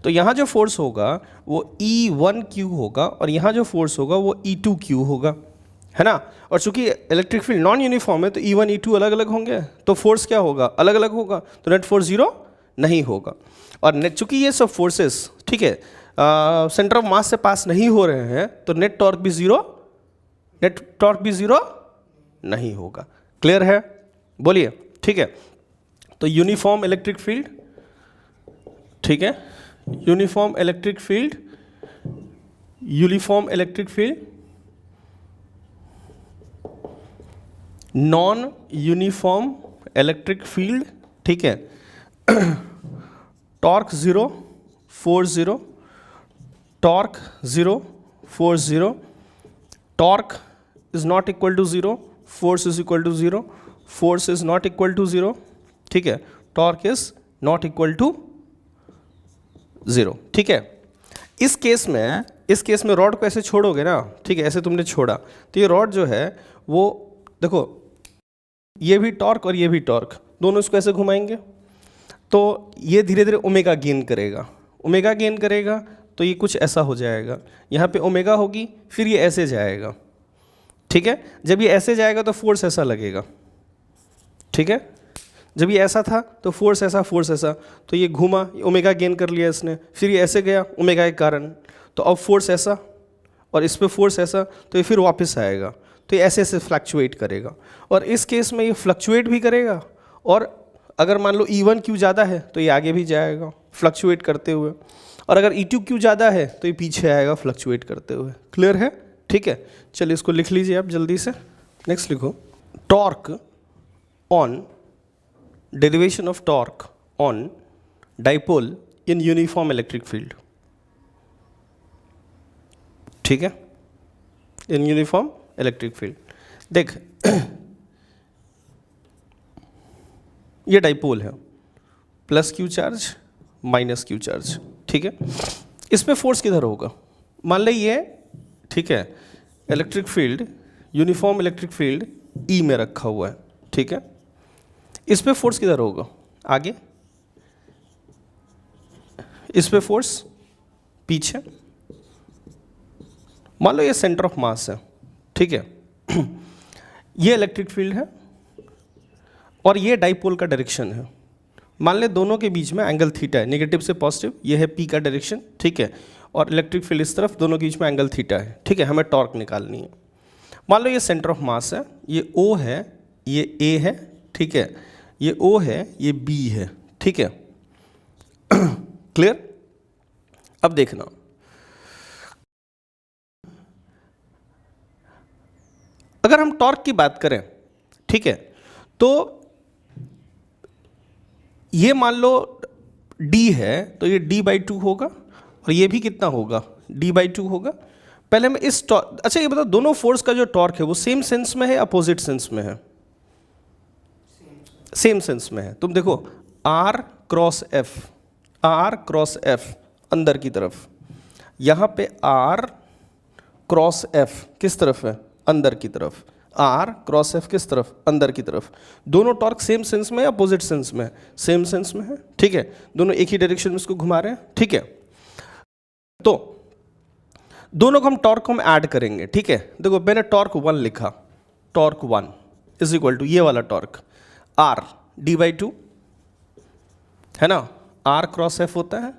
तो यहाँ जो फोर्स होगा वो E1Q होगा और यहाँ जो फोर्स होगा वो E2Q होगा, है ना। और चूंकि इलेक्ट्रिक फील्ड नॉन यूनिफॉर्म है तो E1 E2 अलग अलग होंगे, तो फोर्स क्या होगा? अलग अलग होगा, तो नेट फोर्स 0 नहीं होगा। और नेट, चूंकि ये सब फोर्सेस, ठीक है, सेंटर ऑफ मास से पास नहीं हो रहे हैं, तो नेट टॉर्क भी 0 नहीं होगा। क्लियर है? बोलिए। ठीक है, तो यूनिफॉर्म इलेक्ट्रिक फील्ड, ठीक है, uniform electric field, uniform electric field, non uniform electric field, ठीक है। Torque 0 4 0, torque 0 4 0, torque is not equal to 0, force is equal to 0, force is not equal to 0, ठीक है। Torque is not equal to 0, ठीक है। इस case में rod को ऐसे छोड़ोगे ना, ठीक है, ऐसे तुमने छोड़ा तो ये रॉड जो है वो देखो, ये भी टॉर्क और ये भी टॉर्क, दोनों इसको ऐसे घुमाएंगे तो ये धीरे धीरे ओमेगा गेन करेगा, ओमेगा गेन करेगा तो ये कुछ ऐसा हो जाएगा, यहाँ पे ओमेगा होगी, फिर ये ऐसे जाएगा, ठीक है। जब ये ऐसे जाएगा तो फोर्स ऐसा लगेगा, ठीक है। जब ये ऐसा था तो फोर्स ऐसा, तो ये घूमा, ओमेगा गेन कर लिया इसने, फिर ये ऐसे गया ओमेगा के कारण, तो अब फोर्स ऐसा और इस पे फोर्स ऐसा, तो ये फिर वापस आएगा, तो ये ऐसे ऐसे फ्लक्चुएट करेगा। और इस केस में ये फ्लक्चुएट भी करेगा, और अगर मान लो E1 क्यू ज़्यादा है तो ये आगे भी जाएगा फ्लक्चुएट करते हुए, और अगर E2 क्यू ज़्यादा है तो ये पीछे आएगा फ्लक्चुएट करते हुए। क्लियर है? ठीक है, चलिए इसको लिख लीजिए आप जल्दी से। नेक्स्ट लिखो, torque on, derivation of torque on dipole in uniform electric field, ठीक है, इन यूनिफॉर्म इलेक्ट्रिक फील्ड। देख ये डाइपोल है, plus Q charge minus Q charge, ठीक है। इसमें फोर्स किधर होगा? मान ली ये, ठीक है, electric field, uniform electric field E में रखा हुआ है, ठीक है। इस पे फोर्स किधर होगा? आगे, इस पे फोर्स पीछे। मान लो ये सेंटर ऑफ मास है, ठीक है, ये इलेक्ट्रिक फील्ड है और ये डाइपोल का डायरेक्शन है। मान ले दोनों के बीच में एंगल थीटा है, नेगेटिव से पॉजिटिव, ये है पी का डायरेक्शन, ठीक है, और इलेक्ट्रिक फील्ड इस तरफ, दोनों के बीच में एंगल थीटा है, ठीक है। हमें टॉर्क निकालनी है। मान लो ये सेंटर ऑफ मास है, ये O है, ये A है, ठीक है, ये O है, ये B है, ठीक है। क्लियर? अब देखना, अगर हम टॉर्क की बात करें, ठीक है, तो ये मान लो D है तो ये D/2 होगा, और ये भी कितना होगा? D/2 होगा। पहले मैं इस टॉर्क, अच्छा ये बताओ, दोनों फोर्स का जो टॉर्क है वो सेम सेंस में है, अपोजिट सेंस में है? सेम सेंस में है। तुम देखो R क्रॉस F अंदर की तरफ, यहाँ पे R क्रॉस F किस तरफ है? अंदर की तरफ। R क्रॉस F किस तरफ? अंदर की तरफ। दोनों टॉर्क सेम सेंस में, अपोजिट सेंस में? सेम सेंस में है, ठीक है। दोनों एक ही डायरेक्शन में इसको घुमा रहे हैं, ठीक है। तो दोनों को हम टॉर्क को हम ऐड करेंगे, ठीक है। देखो मैंने टॉर्क 1 लिखा, टॉर्क 1 इज इक्वल टू ये वाला टॉर्क R D/2 है ना, R क्रॉस F होता है,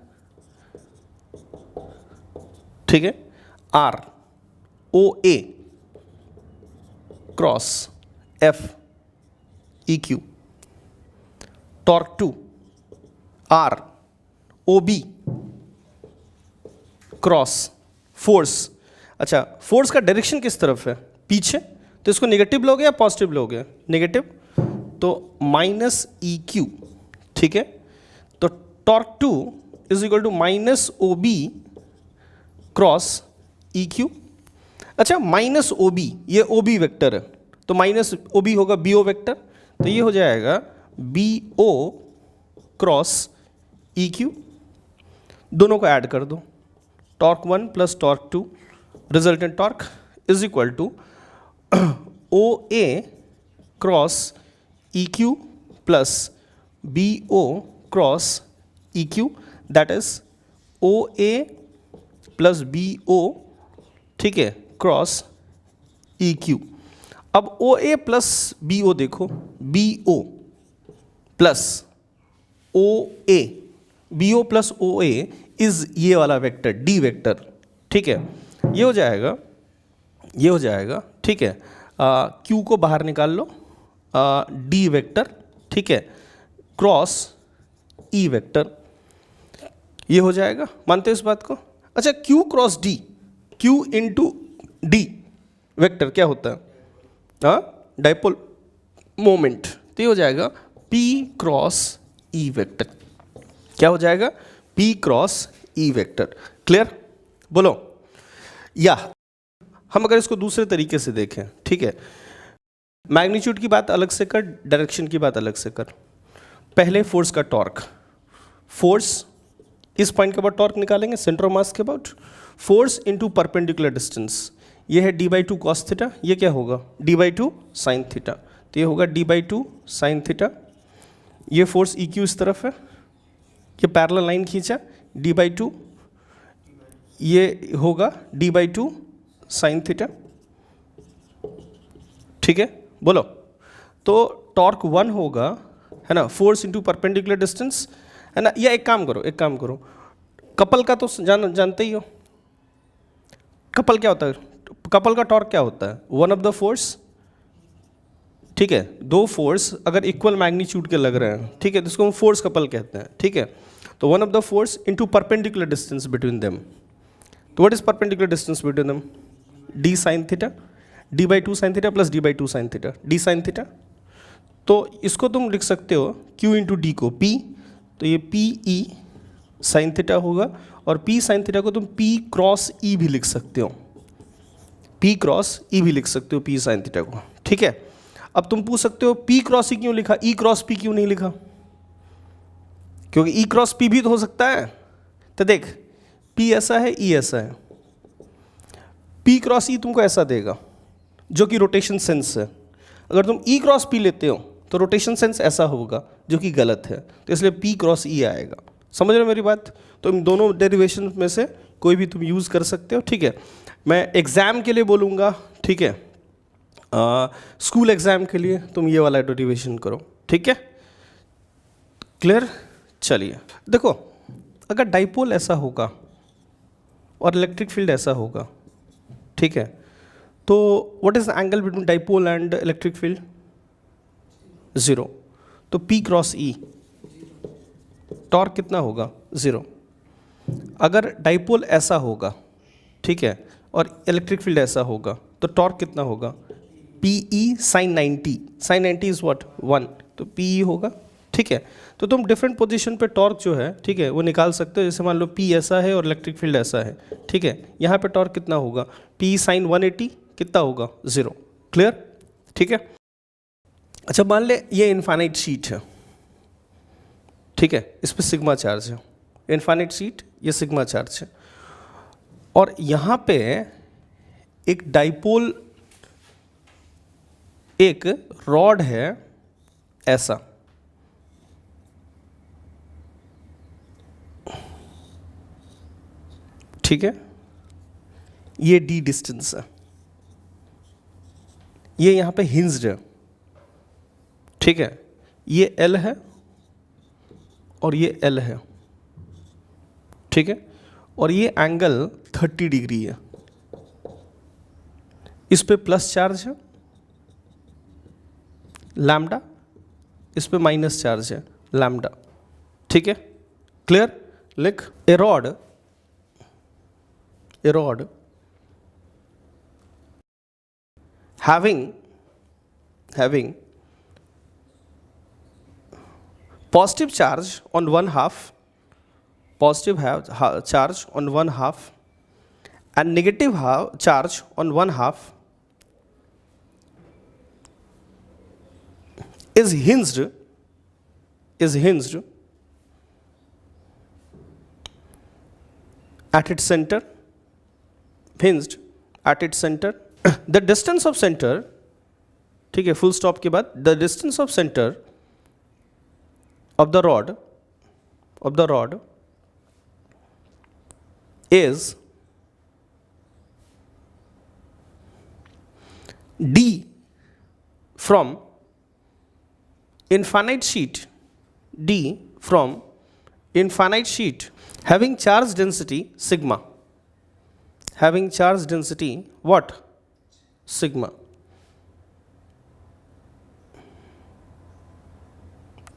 ठीक है, R OA cross F EQ। Torque 2 R OB cross force. अच्छा, फोर्स का डायरेक्शन किस तरफ है? पीछे, तो इसको नेगेटिव लोगे या पॉजिटिव लोगे? नेगेटिव, तो माइनस EQ, ठीक है। तो torque 2 is equal to minus OB cross EQ। अच्छा, माइनस OB, ये OB वेक्टर है, तो माइनस OB होगा BO वेक्टर, तो ये हो जाएगा BO क्रॉस EQ। दोनों को ऐड कर दो, torque 1 plus torque 2, resultant torque is equal to OA cross EQ plus BO cross EQ, that is OA plus BO, ठीक है, क्रॉस EQ। अब OA प्लस BO देखो, BO plus OA, BO plus OA is ये वाला vector D vector, ठीक है। ये हो जाएगा, ये हो जाएगा, ठीक है। Q को बाहर निकाल लो, D वेक्टर, ठीक है, क्रॉस E वेक्टर, ये हो जाएगा। मानते हो इस बात को? अच्छा, Q cross D, Q into D vector क्या होता है? डाइपोल मोमेंट, तो ये हो जाएगा P क्रॉस ई वेक्टर। क्या हो जाएगा? P cross E vector. Clear? बोलो। या हम अगर इसको दूसरे तरीके से देखें, ठीक है, मैग्नीट्यूड की बात अलग से कर, डायरेक्शन की बात अलग से कर। पहले फोर्स का टॉर्क, फोर्स इस पॉइंट के बाद टॉर्क निकालेंगे सेंटर ऑफ मास के about, force into perpendicular distance, ये है d/2 cos थीटा, ये क्या होगा? d/2 sin थीटा, तो ये होगा d/2 sin थीटा। ये फोर्स EQ इस तरफ है, ये पैरेलल लाइन खींचा, d/2, ये होगा d/2 sin थीटा। ठीक है, बोलो। तो टॉर्क 1 होगा, है ना, फोर्स इनटू परपेंडिकुलर डिस्टेंस, है ना। या एक काम करो, कपल का तो जानते ही हो, कपल क्या होता है? कपल का टॉर्क क्या होता है? वन ऑफ द फोर्स, ठीक है, दो फोर्स अगर इक्वल मैग्नीट्यूड के लग रहे हैं, ठीक है, तो इसको हम फोर्स कपल कहते हैं। ठीक है, तो one of the force into perpendicular distance between them. तो what is perpendicular distance between them? d sin theta, d/2 sin theta plus d/2 sin theta, d sin theta. तो इसको तुम लिख सकते हो q इंटू डी को p, तो ये p e sin थीटा होगा, और p sin थीटा को तुम p क्रॉस e भी लिख सकते हो, p क्रॉस e भी लिख सकते हो p sin थीटा को। ठीक है, अब तुम पूछ सकते हो p क्रॉस e क्यों लिखा, e क्रॉस p क्यों नहीं लिखा? क्योंकि e क्रॉस p भी तो हो सकता है। तो देख, p ऐसा है, e ऐसा है, p क्रॉस e तुमको ऐसा देगा जो कि रोटेशन सेंस है। अगर तुम e क्रॉस p लेते हो तो रोटेशन सेंस ऐसा होगा जो कि गलत है, तो इसलिए p क्रॉस e आएगा। समझ रहे हो मेरी बात? तो इन दोनों डेरिवेशन में से कोई भी तुम यूज़ कर सकते हो। ठीक है, मैं एग्ज़ाम के लिए बोलूँगा, ठीक है, स्कूल एग्ज़ाम के लिए तुम ये वाला डेरिवेशन करो। ठीक है, क्लियर? चलिए देखो, अगर डाइपोल ऐसा होगा और इलेक्ट्रिक फील्ड ऐसा होगा, ठीक है, तो what is the angle between dipole and electric field? 0। तो P क्रॉस E टॉर्क कितना होगा? 0। अगर डाइपोल ऐसा होगा, ठीक है, और इलेक्ट्रिक फील्ड ऐसा होगा, तो टॉर्क कितना होगा? PE sin 90, sin 90 is what? 1, तो PE होगा। ठीक है, तो तुम डिफरेंट पोजीशन पे टॉर्क जो है, ठीक है, वो निकाल सकते हो। जैसे मान लो P ऐसा है और इलेक्ट्रिक फील्ड ऐसा है, ठीक है, यहाँ पे टॉर्क कितना होगा? P sin 180 कितना होगा? 0। क्लियर? ठीक है, अच्छा मान ले ये इनफाइनाइट शीट है, ठीक है, इस पर सिग्मा चार्ज है, इनफाइनाइट शीट, ये सिग्मा चार्ज है, और यहाँ पे एक डाइपोल, एक रॉड है ऐसा, ठीक है, ये d डिस्टेंस है, ये यहाँ पे हिंज्ड है, ठीक है, ये L है और ये L है, ठीक है, और ये एंगल 30 डिग्री है, इस पे प्लस चार्ज है लैम्डा, इस पे माइनस चार्ज है लैम्डा। ठीक है, क्लियर? लिख, ए rod having positive charge on one half, charge on one half, and negative charge on one half is hinged at its center, the distance of center, ठीक है, full stop के बाद, the distance of center of the rod is d from infinite sheet, having charge density sigma, what? Sigma।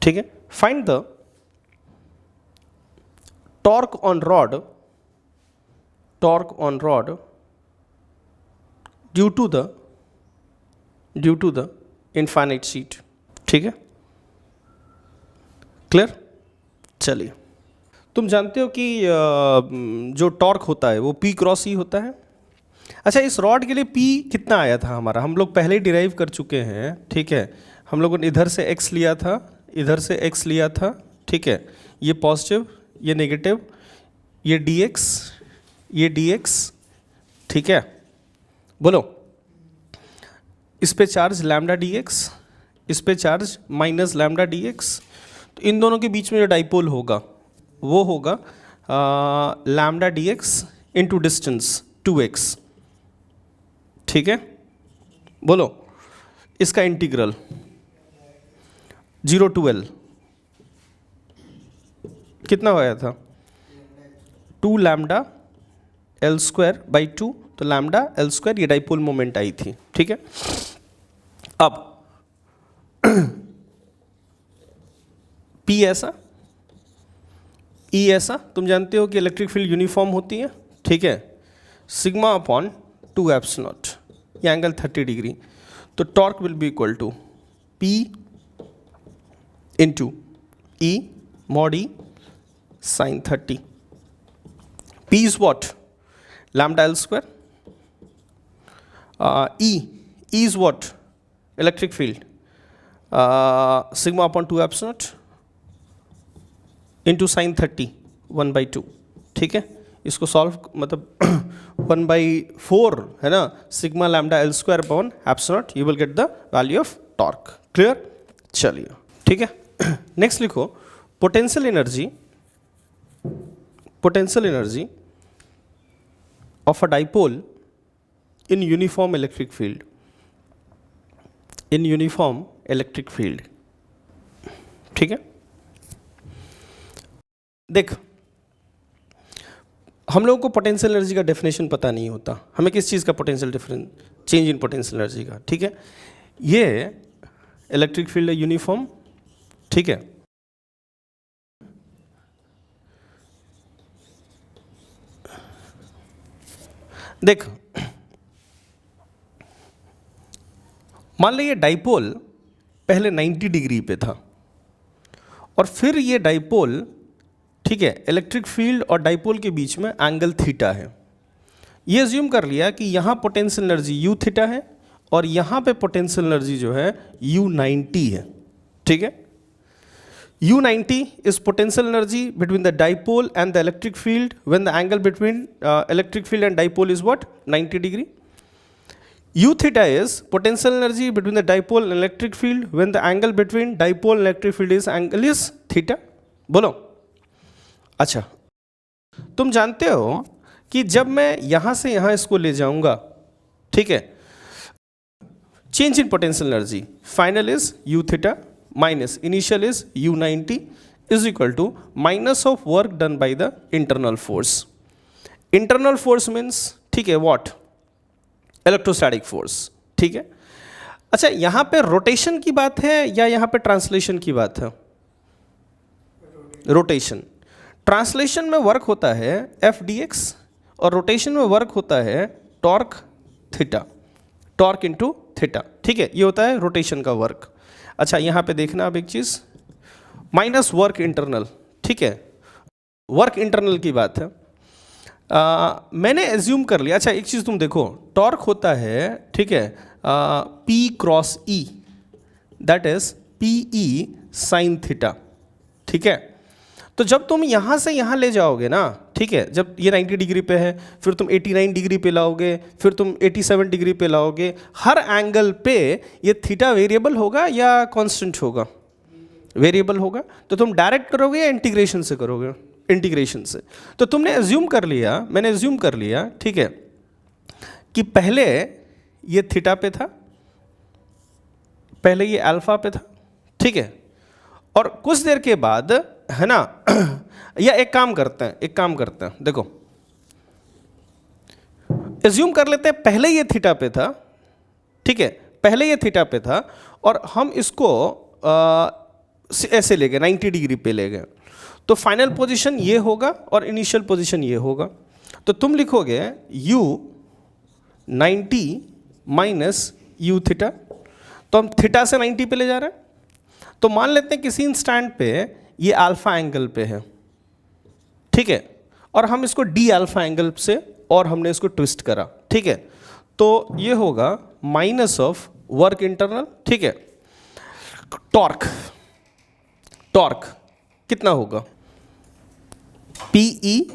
ठीक है, find the torque on rod due to the infinite sheet. ठीक है, clear? चलिए, तुम जानते हो कि जो टॉर्क होता है वो P क्रॉस E होता है। अच्छा, इस रॉड के लिए P कितना आया था हमारा, हम लोग पहले ही डिराइव कर चुके हैं, ठीक है। हम लोगों ने इधर से x लिया था, इधर से x लिया था, ठीक है। ये पॉजिटिव, ये नेगेटिव, ये dx, ये dx, ठीक है। बोलो, इस पे चार्ज लैम्डा dx, इस पे चार्ज माइनस लैम्डा dx, तो इन दोनों के बीच में जो डाइपोल होगा वो होगा lambda dx into distance 2x, ठीक है। बोलो, इसका इंटीग्रल 0 to L कितना आया था, 2 लैम्डा L स्क्वायर बाई 2, तो लैम्डा L स्क्वायर ये डाइपोल मोमेंट आई थी, ठीक है। अब P ऐसा, E ऐसा, तुम जानते हो कि इलेक्ट्रिक फील्ड यूनिफॉर्म होती है, ठीक है। सिग्मा अपॉन 2 एप्सिलॉन, ये एंगल 30 डिग्री, तो torque will be equal to P into E mod E sin 30. P is what? Lambda L square. E is what? Electric field. Sigma upon 2 epsilon into sin 30 1/2, ठीक है। इसको solve मतलब 1/4 है ना, sigma lambda L square upon epsilon, you will get the value of torque. Clear? चलिए, ठीक है। Next लिखो, potential energy of a dipole in uniform electric field, ठीक है। देख, हम लोगों को पोटेंशियल एनर्जी का डेफिनेशन पता नहीं होता, हमें किस चीज़ का potential difference, change in potential energy का, ठीक है। ये इलेक्ट्रिक फील्ड है यूनिफॉर्म, ठीक है। देख, मान लो ये डाइपोल पहले 90 डिग्री पे था और फिर ये डाइपोल, ठीक है, इलेक्ट्रिक फील्ड और डाइपोल के बीच में एंगल थीटा है। ये अज्यूम कर लिया कि यहाँ पोटेंशियल एनर्जी यू थीटा है और यहाँ पे पोटेंशियल एनर्जी जो है U90 है, ठीक है। U90 is potential energy between the dipole and the electric field when the angle between electric field and dipole is what? 90 degree. U theta is potential energy between the dipole and electric field when the angle between dipole and electric field is angle is theta. बोलो। अच्छा, तुम जानते हो कि जब मैं यहाँ से यहाँ इसको ले जाऊँगा, ठीक है, change in potential energy final is U theta minus initial is U90 is equal to minus of work done by the internal force. Internal force means, ठीक है, what? इलेक्ट्रोस्टैटिक फोर्स, ठीक है। अच्छा, यहाँ पे रोटेशन की बात है या यहाँ पे ट्रांसलेशन की बात है? रोटेशन। ट्रांसलेशन में वर्क होता है एफ डी एक्स और रोटेशन में वर्क होता है torque theta, torque into theta, ठीक है, ये होता है रोटेशन का वर्क। अच्छा, यहाँ पे देखना अब एक चीज़, माइनस वर्क इंटरनल, ठीक है, वर्क इंटरनल की बात है। मैंने एज्यूम कर लिया, अच्छा एक चीज़ तुम देखो, टॉर्क होता है, ठीक है, P cross E, that is PE sine theta, ठीक है। तो जब तुम यहाँ से यहाँ ले जाओगे ना, ठीक है, जब ये 90 डिग्री पे है, फिर तुम 89 डिग्री पे लाओगे, फिर तुम 87 डिग्री पे लाओगे, हर एंगल पे ये थीटा वेरिएबल होगा या कांस्टेंट होगा? वेरिएबल होगा। तो तुम डायरेक्ट करोगे या इंटीग्रेशन से करोगे? इंटीग्रेशन से। तो तुमने एज्यूम कर लिया, मैंने एज्यूम कर लिया, ठीक है, कि पहले ये थीटा पे था, पहले ये अल्फा पे था, ठीक है, और कुछ देर के बाद, है ना, या एक काम करते हैं, देखो, एज्यूम कर लेते हैं पहले ये थीटा पे था, ठीक है, पहले ये थीटा पे था और हम इसको ऐसे ले गए, 90 डिग्री पे ले गए, तो फाइनल पोजीशन ये होगा और इनिशियल पोजीशन ये होगा। तो तुम लिखोगे U90 माइनस U थीटा, तो हम थीटा से 90 पे ले जा रहे हैं। तो मान लेते हैं किसी इंस्टेंट पे ये अल्फा एंगल पे है, ठीक है, और हम इसको डी अल्फा एंगल से और हमने इसको ट्विस्ट करा, ठीक है, तो ये होगा माइनस ऑफ वर्क इंटरनल, ठीक है। टॉर्क, टॉर्क कितना होगा, PE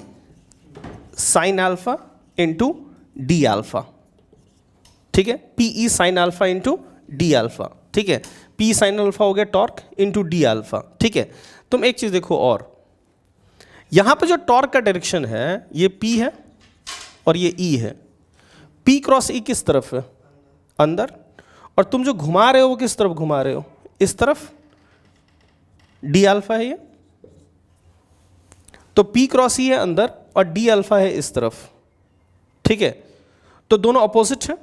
sine alpha into D alpha, ठीक है, PE sine alpha into D alpha, ठीक है, पी साइन अल्फा हो गया टॉर्क इंटू डी अल्फा, ठीक है। तुम एक चीज देखो, और यहां पे जो टॉर्क का डायरेक्शन है ये P है और ये E है, P क्रॉस E किस तरफ है, अंदर, और तुम जो घुमा रहे हो वो किस तरफ घुमा रहे हो, इस तरफ, डी अल्फा है ये, तो P क्रॉस E है अंदर और डी अल्फा है इस तरफ, ठीक है, तो दोनों अपोजिट है,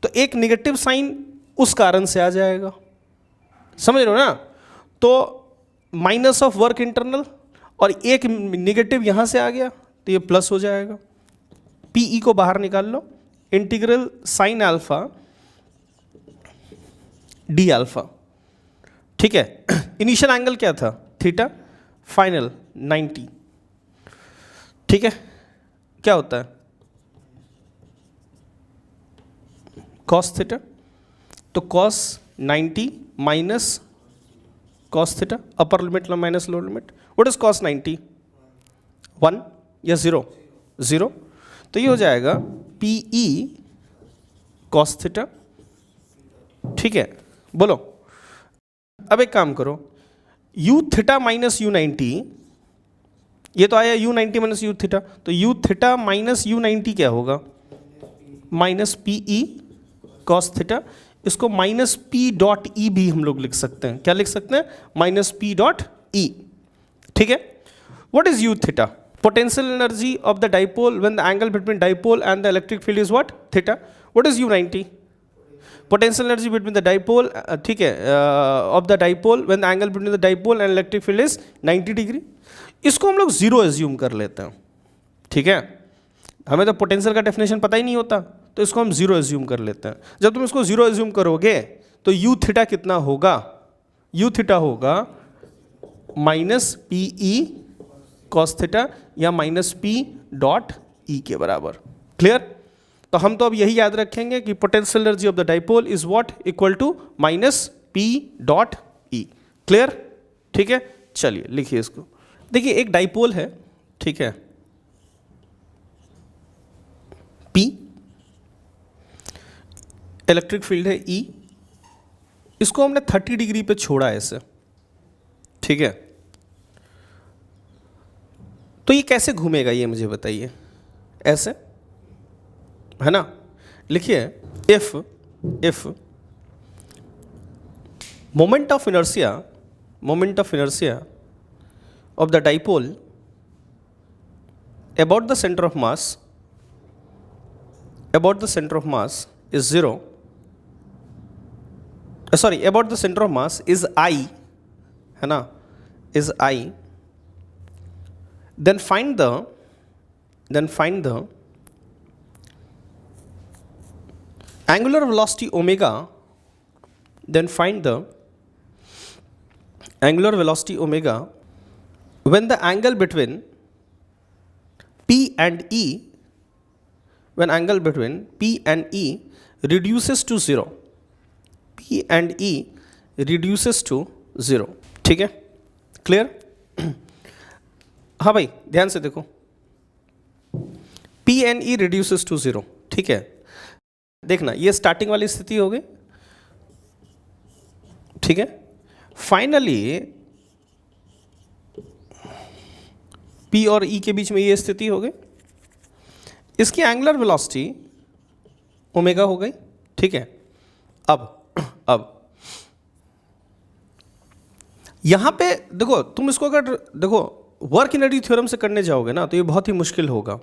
तो एक निगेटिव साइन उस कारण से आ जाएगा, समझ रहे हो ना, तो माइनस ऑफ वर्क इंटरनल और एक निगेटिव यहां से आ गया तो ये प्लस हो जाएगा, पीई को बाहर निकाल लो, integral sine alpha D alpha, ठीक है। इनिशियल एंगल क्या था, थीटा, फाइनल 90, ठीक है, क्या होता है कॉस थीटा, तो cos 90 minus cos theta, upper limit minus lower limit, what is cos 90, 1 या 0, 0, तो ये हो जाएगा पीई कॉस थीटा, ठीक है, बोलो। अब एक काम करो, यू थीटा माइनस यू 90, ये तो आया यू 90 माइनस यू थीटा, तो यू थीटा माइनस यू 90 क्या होगा, माइनस पीई कॉस थीटा, इसको माइनस पी डॉट ई भी हम लोग लिख सकते हैं, क्या लिख सकते हैं, माइनस पी डॉट ई, ठीक है। What is you theta, potential energy of the dipole when the angle between dipole and the electric field is what, theta. What is you 90, potential energy between the dipole, ठीक है, of the dipole when the angle between the dipole and electric field is 90 degree, इसको हम लोग zero assume कर लेते हैं, ठीक है, हमें तो पोटेंशियल का डेफिनेशन पता ही नहीं होता, तो इसको हम जीरो एज्यूम कर लेते हैं। जब तुम इसको जीरो एज्यूम करोगे तो यू थीटा कितना होगा, यू थीटा होगा minus P E cos theta या माइनस पी डॉट ई के बराबर, क्लियर। तो हम तो अब यही याद रखेंगे कि potential energy of the dipole is what, equal to minus P dot E, clear, ठीक है। चलिए लिखिए इसको, देखिए एक डाइपोल है, ठीक है, P, इलेक्ट्रिक फील्ड है E, इसको हमने 30 डिग्री पे छोड़ा ऐसे, ठीक है, तो ये कैसे घूमेगा ये मुझे बताइए, ऐसे है ना, लिखिए if moment of inertia of the dipole about the center of mass is 0, about the center of mass is I, है ना, is I, then find the angular velocity omega, when the angle between P and E, reduces to 0, ठीक है, clear. हाँ भाई ध्यान से देखो, P and E reduces to 0, ठीक है, देखना ये स्टार्टिंग वाली स्थिति हो गई, ठीक है, फाइनली P और E के बीच में ये स्थिति हो गई, इसकी एंगुलर वेलोसिटी ओमेगा हो गई, ठीक है। अब यहां पे देखो, तुम इसको अगर देखो वर्क एनर्जी थ्योरम से करने जाओगे ना तो ये बहुत ही मुश्किल होगा,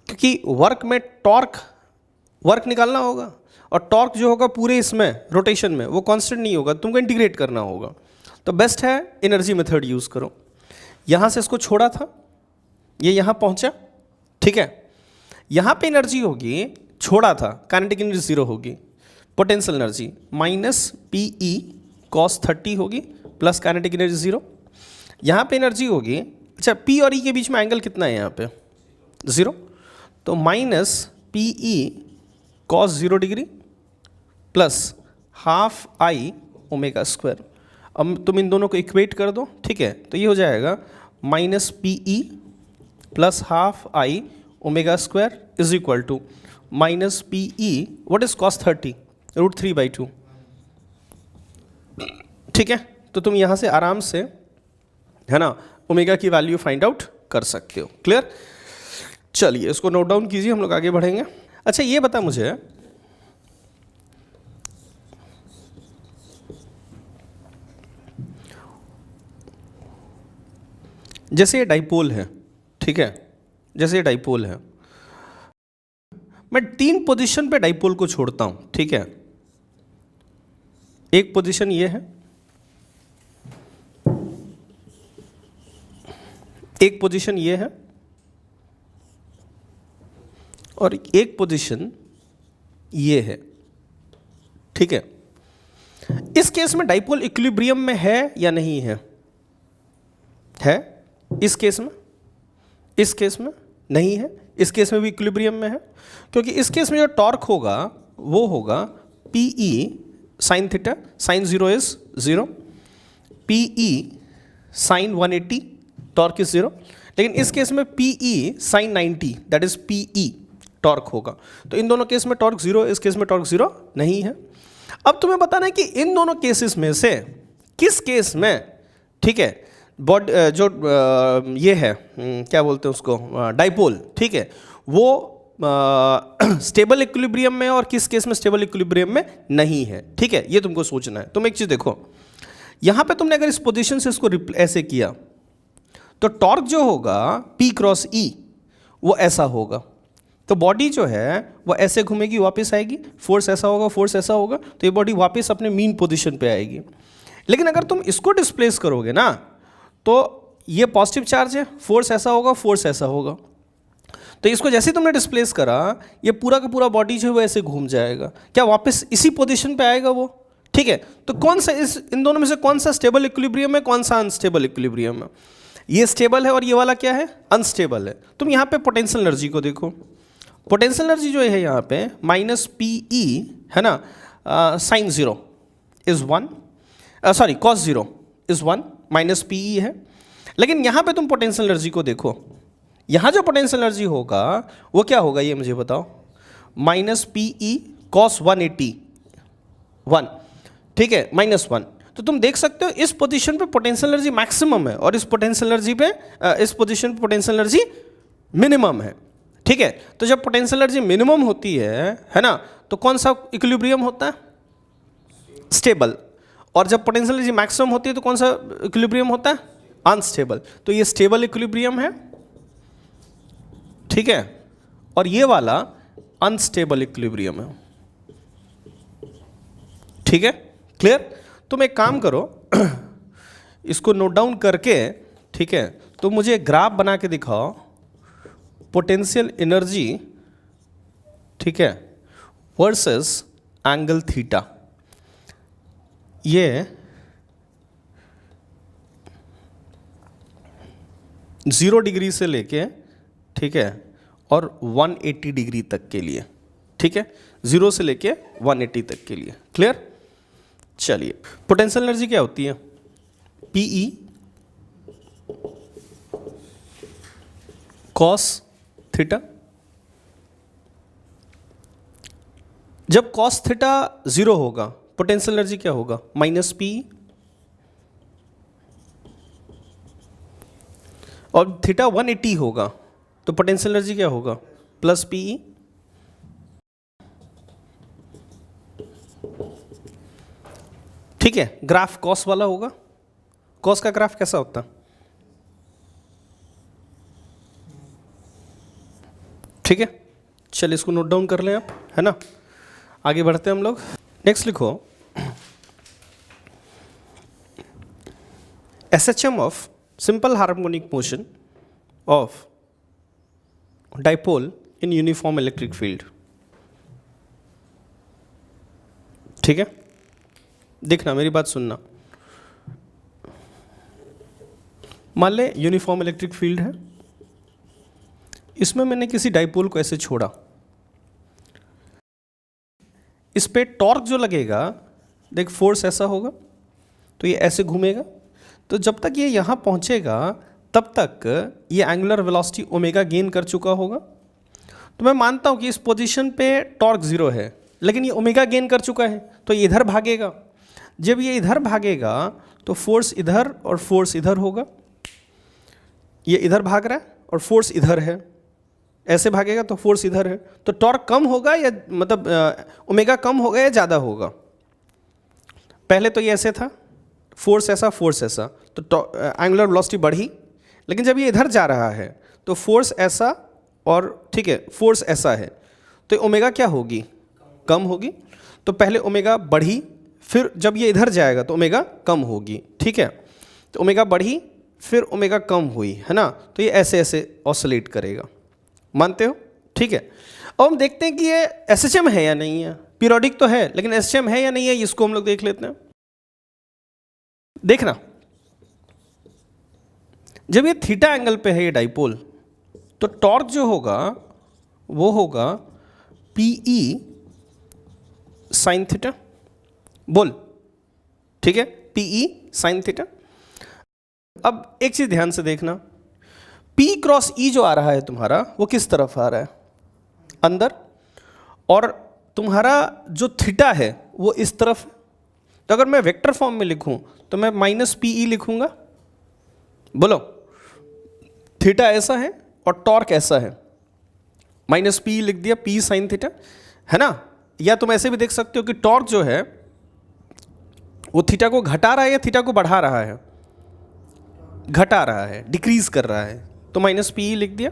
क्योंकि वर्क में वर्क निकालना होगा, और टॉर्क जो होगा पूरे इसमें रोटेशन में वो कांस्टेंट नहीं होगा, तुमको इंटीग्रेट करना होगा। तो बेस्ट है एनर्जी मेथड यूज करो। यहां से इसको छोड़ा था, ये यहां पहुंचा, ठीक है, यहां पे एनर्जी होगी, छोड़ा था, काइनेटिक एनर्जी 0 होगी, potential energy minus P E cos 30 होगी प्लस काइनेटिक एनर्जी 0। यहाँ पे एनर्जी होगी, अच्छा पी और ई के बीच में एंगल कितना है यहाँ पे 0, तो minus P E cos 0 degree plus half I omega square. अब तुम इन दोनों को इक्वेट कर दो, ठीक है, तो ये हो जाएगा minus P E plus half I omega square is equal to minus P E, what is cos 30 √3/2, ठीक है। तो तुम यहाँ से आराम से, है ना, ओमेगा की वैल्यू फाइंड आउट कर सकते हो। क्लियर? चलिए इसको नोट डाउन कीजिए, हम लोग आगे बढ़ेंगे। अच्छा ये बता मुझे, जैसे ये डाइपोल है, ठीक है, जैसे ये डाइपोल है, मैं 3 पोजीशन पे डाइपोल को छोड़ता हूं, ठीक है। एक पोजीशन ये है, एक पोजीशन ये है, और एक पोजीशन ये है, ठीक है। इस केस में डाइपोल इक्विलिब्रियम में है या नहीं है? है। इस केस में, इस केस में नहीं है, इस केस में भी इक्विलिब्रियम में है, क्योंकि इस केस में जो टॉर्क होगा वो होगा P E sine theta, sine 0 is 0, P E sine 180 torque is 0, लेकिन इस केस में P E sine 90 that is P E torque होगा। तो इन दोनों केस में टॉर्क 0, इस केस में टॉर्क 0 नहीं है। अब तुम्हें बताना है कि इन दोनों केसेस में से किस केस में, ठीक है, बॉड जो ये है क्या बोलते हैं उसको, डाइपोल, ठीक है, वो स्टेबल इक्विलिब्रियम में और किस केस में स्टेबल इक्विलिब्रियम में नहीं है, ठीक है। ये तुमको सोचना है। तुम एक चीज़ देखो, यहाँ पे तुमने अगर इस पोजीशन से इसको ऐसे किया तो टॉर्क जो होगा P क्रॉस E वो ऐसा होगा, तो बॉडी जो है वो ऐसे घूमेगी वापस आएगी, फोर्स ऐसा होगा, फोर्स ऐसा होगा, तो ये बॉडी वापस अपने मीन पोजीशन पे आएगी। लेकिन अगर तुम इसको डिस्प्लेस करोगे ना, तो ये पॉजिटिव चार्ज है, फोर्स ऐसा होगा, फोर्स ऐसा होगा, तो इसको जैसे तुमने डिस्प्लेस करा, ये पूरा का पूरा बॉडी जो है वो ऐसे घूम जाएगा, क्या वापस इसी पोजीशन पे आएगा वो, ठीक है। तो कौन सा इन दोनों में से कौन सा स्टेबल इक्विलिब्रियम है, कौन सा अनस्टेबल इक्विलिब्रियम है? ये स्टेबल है और ये वाला क्या है, अनस्टेबल है। तुम यहाँ पे पोटेंशियल एनर्जी को देखो, पोटेंशियल एनर्जी जो है यहाँ पे माइनस पी ई है ना, sine 0 is 1, sorry cos 0 is 1 minus P E है। लेकिन यहाँ पे तुम पोटेंशियल एनर्जी को देखो, यहाँ जो पोटेंशियल एनर्जी होगा वो क्या होगा, ये मुझे बताओ, माइनस पी ई कॉस 181, ठीक है, -1। तो तुम देख सकते हो इस पोजीशन पे पोटेंशियल एनर्जी मैक्सिमम है और इस पोटेंशियल एनर्जी पे इस पोजीशन पे पोटेंशियल एनर्जी मिनिमम है, ठीक है। तो जब पोटेंशियल एनर्जी मिनिमम होती है ना, तो कौन सा इक्विलिब्रियम होता है, स्टेबल। और जब पोटेंशियल एनर्जी मैक्सिमम होती है तो कौन सा इक्विलिब्रियम होता है, अनस्टेबल। तो ये स्टेबल इक्विलिब्रियम है, ठीक है, और ये वाला अनस्टेबल इक्विलिब्रियम है, ठीक है। क्लियर? तुम एक काम करो, इसको नोट डाउन करके, ठीक है, तो मुझे ग्राफ बना के दिखाओ, पोटेंशियल एनर्जी, ठीक है, वर्सेस एंगल थीटा। ये 0 डिग्री से लेके, ठीक है, और 180 डिग्री तक के लिए, ठीक है, 0 से लेके 180 तक के लिए। क्लियर? चलिए, पोटेंशियल एनर्जी क्या होती है, पीई कॉस थीटा। जब कॉस थीटा 0 होगा, पोटेंशियल एनर्जी क्या होगा, माइनस पीई, और थीटा 180 होगा तो पोटेंशियल एनर्जी क्या होगा, प्लस पीई। ठीक है, ग्राफ कॉस वाला होगा। कॉस का ग्राफ कैसा होता है, ठीक है। चलिए इसको नोट डाउन कर लें आप, है ना। आगे बढ़ते हैं हम लोग। नेक्स्ट लिखो, SHM of simple harmonic motion of dipole in uniform electric field. ठीक है, देखना, मेरी बात सुनना। मान ले यूनिफॉर्म इलेक्ट्रिक फील्ड है, इसमें मैंने किसी डाइपोल को ऐसे छोड़ा, इस पे टॉर्क जो लगेगा, देख फोर्स ऐसा होगा तो ये ऐसे घूमेगा, तो जब तक ये यहाँ पहुँचेगा तब तक ये एंगुलर वेलोसिटी ओमेगा गेन कर चुका होगा। तो मैं मानता हूँ कि इस पोजीशन पे टॉर्क ज़ीरो है, लेकिन ये ओमेगा गेन कर चुका है, तो ये इधर भागेगा। जब ये इधर भागेगा तो फोर्स इधर और फोर्स इधर होगा, ये इधर भाग रहा है और फोर्स इधर है, ऐसे भागेगा तो फोर्स इधर है, तो टॉर्क कम होगा या मतलब ओमेगा कम होगा या ज़्यादा होगा। पहले तो ये ऐसे था, फोर्स ऐसा, तो एंगुलर वेलोसिटी बढ़ी, लेकिन जब ये इधर जा रहा है तो फोर्स ऐसा और ठीक है फोर्स ऐसा है, तो ओमेगा क्या होगी, कम होगी। तो पहले ओमेगा बढ़ी, फिर जब ये इधर जाएगा तो ओमेगा कम होगी, ठीक है। तो ओमेगा बढ़ी फिर ओमेगा कम हुई, है ना, तो ये ऐसे ऐसे ऑसिलेट करेगा, मानते हो, ठीक है। अब हम देखते हैं कि ये एसएचएम है या नहीं है, पीरियोडिक तो है लेकिन एसएचएम है या नहीं है, इसको हम लोग देख लेते हैं। देखना, जब ये थीटा एंगल पे है ये डाइपोल, तो टॉर्क जो होगा वो होगा PE साइन थीटा, बोल, ठीक है, PE साइन थीटा। अब एक चीज ध्यान से देखना, P क्रॉस E जो आ रहा है तुम्हारा वो किस तरफ आ रहा है, अंदर, और तुम्हारा जो थीटा है वो इस तरफ। तो अगर मैं वेक्टर फॉर्म में लिखूं तो मैं -PE लिखूंगा, बोलो, थीटा ऐसा है और टॉर्क ऐसा है, -PE लिख दिया, P साइन थीटा, है ना। या तुम ऐसे भी देख सकते हो कि टॉर्क जो है वो थीटा को घटा रहा है या थीटा को बढ़ा रहा है, घटा रहा है, डिक्रीज कर रहा है, तो -PE लिख दिया।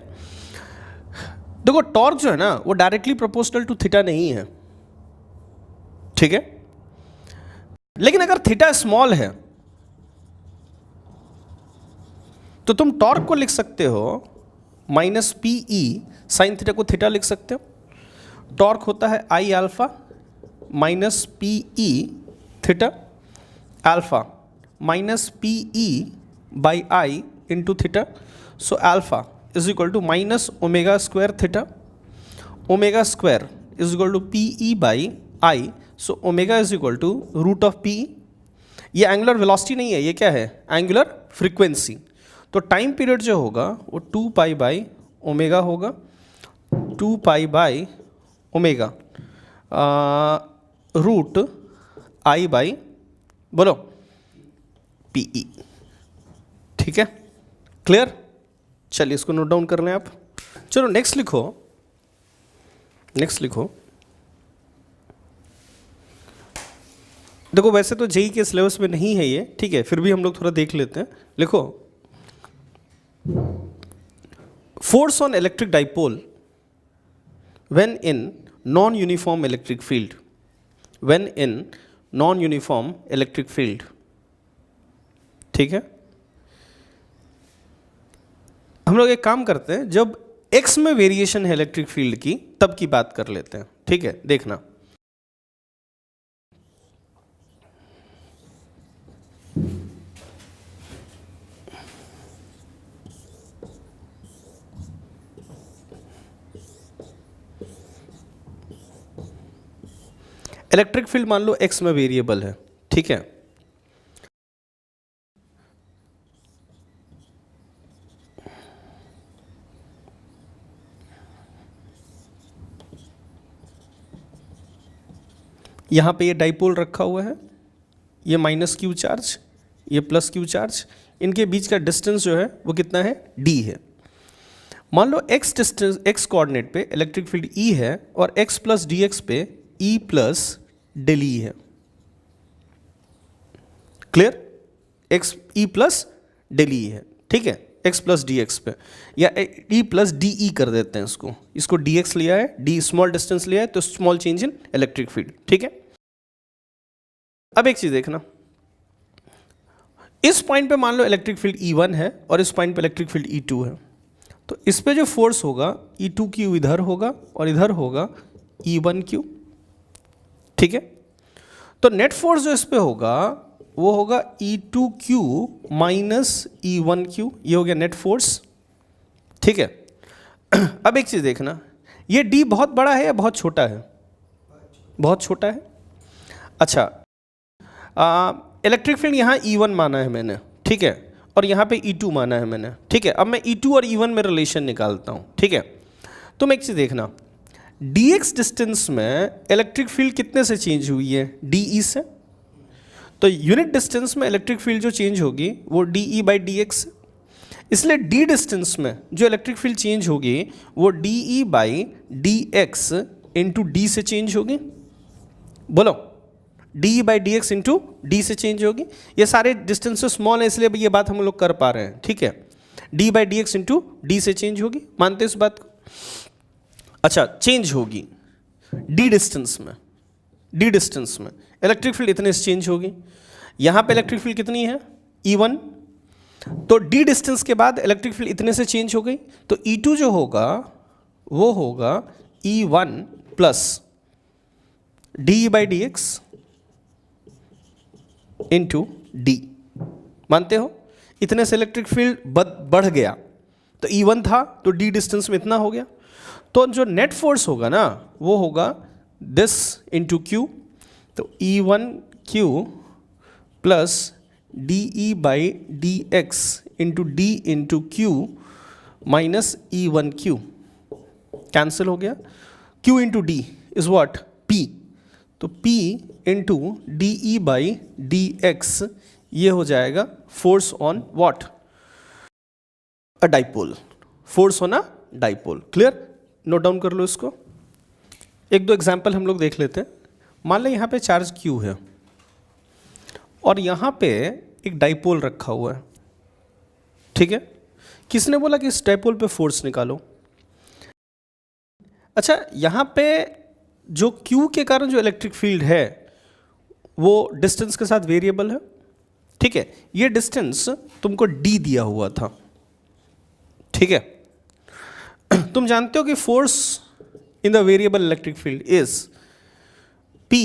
देखो टॉर्क जो है ना वो डायरेक्टली प्रोपोर्शनल टू थीटा नहीं है, ठीक है, लेकिन अगर थीटा स्मॉल है तो तुम टॉर्क को लिख सकते हो -PE साइन थीटा को थीटा लिख सकते हो। टॉर्क होता है I alpha -PE theta, alpha -PE by I into theta, so alpha is equal to -omega square theta, omega square is equal to PE by I, so omega is equal to √PE। ये angular velocity नहीं है, ये क्या है, angular frequency. तो time period जो होगा वो 2 पाई बाई ओमेगा होगा, 2 pi by omega √I by, बोलो, PE, ठीक है, क्लियर। चलिए इसको नोट डाउन कर लें आप। चलो नेक्स्ट लिखो, नेक्स्ट लिखो। देखो वैसे तो जेई के सिलेबस में नहीं है ये, ठीक है, फिर भी हम लोग थोड़ा देख लेते हैं। लिखो, force on electric dipole when in non uniform electric field, when in non uniform electric field, ठीक है। हम लोग एक काम करते हैं, जब x में वेरिएशन है इलेक्ट्रिक फील्ड की तब की बात कर लेते हैं, ठीक है। देखना, इलेक्ट्रिक फील्ड मान लो x में वेरिएबल है, ठीक है। यहाँ पे ये डाइपोल रखा हुआ है, ये -Q चार्ज, ये +Q चार्ज, इनके बीच का डिस्टेंस जो है वो कितना है, d है। मान लो x डिस्टेंस, x कोऑर्डिनेट पे इलेक्ट्रिक फील्ड E है और x + dx पे E + del E है, clear, x E + del E है, ठीक है, x + dx पे, या E + de कर देते हैं इसको, इसको dx लिया है, d स्मॉल डिस्टेंस लिया है, तो small change in electric field, ठीक है। अब एक चीज देखना, इस पॉइंट पे मान लो इलेक्ट्रिक फील्ड E1 है और इस पॉइंट पे इलेक्ट्रिक फील्ड E2 है, तो इस पे जो फोर्स होगा E2Q इधर होगा और इधर होगा E1Q, ठीक है। तो नेट फोर्स जो इस पे होगा वो होगा E2Q माइनस E1Q, ये हो गया नेट फोर्स। ठीक है, अब एक चीज़ देखना, ये D बहुत बड़ा है या बहुत छोटा है? बहुत छोटा है। अच्छा, इलेक्ट्रिक फील्ड यहाँ E1 माना है मैंने, ठीक है, और यहाँ पे E2 माना है मैंने, ठीक है। अब मैं E2 और E1 में रिलेशन निकालता हूँ, ठीक है। तुम एक चीज़ देखना, dx डिस्टेंस में इलेक्ट्रिक फील्ड कितने से चेंज हुई है? DE से। तो यूनिट डिस्टेंस में इलेक्ट्रिक फील्ड जो चेंज होगी वो DE बाई DX, इसलिए d डिस्टेंस में जो इलेक्ट्रिक फील्ड चेंज होगी वो DE by DX into D से चेंज होगी। बोलो, DE by DX into D से चेंज होगी। ये सारे डिस्टेंसेस स्मॉल है इसलिए ये बात हम लोग कर पा रहे हैं, ठीक है। D by DX into D से चेंज होगी, मानते हैं इस बात को? अच्छा, चेंज होगी D डिस्टेंस में, D डिस्टेंस में इलेक्ट्रिक फील्ड इतने से चेंज होगी। यहाँ पे इलेक्ट्रिक फील्ड कितनी है? E1। तो D डिस्टेंस के बाद इलेक्ट्रिक फील्ड इतने से चेंज हो गई, तो E2 जो होगा वो होगा E1 plus DE by DX into D। मानते हो? इतने से इलेक्ट्रिक फील्ड बढ़ गया, तो E1 था तो D डिस्टेंस में इतना हो गया। तो जो नेट फोर्स होगा ना वो होगा दिस इंटू Q, तो E1Q plus DE by DX into D into Q minus E1Q, cancel हो गया। Q into D is what? P, तो P into DE by DX ये हो जाएगा force on what? A dipole, force on a dipole. Clear? Note down कर लो इसको। एक दो एग्जाम्पल हम लोग देख लेते हैं। मान लें यहाँ पे चार्ज Q है और यहाँ पे एक डाइपोल रखा हुआ है, ठीक है। किसने बोला कि इस डाइपोल पे फोर्स निकालो? अच्छा, यहाँ पे जो Q के कारण जो इलेक्ट्रिक फील्ड है वो डिस्टेंस के साथ वेरिएबल है, ठीक है। ये डिस्टेंस तुमको D दिया हुआ था, ठीक है। तुम जानते हो कि force in the variable electric field is P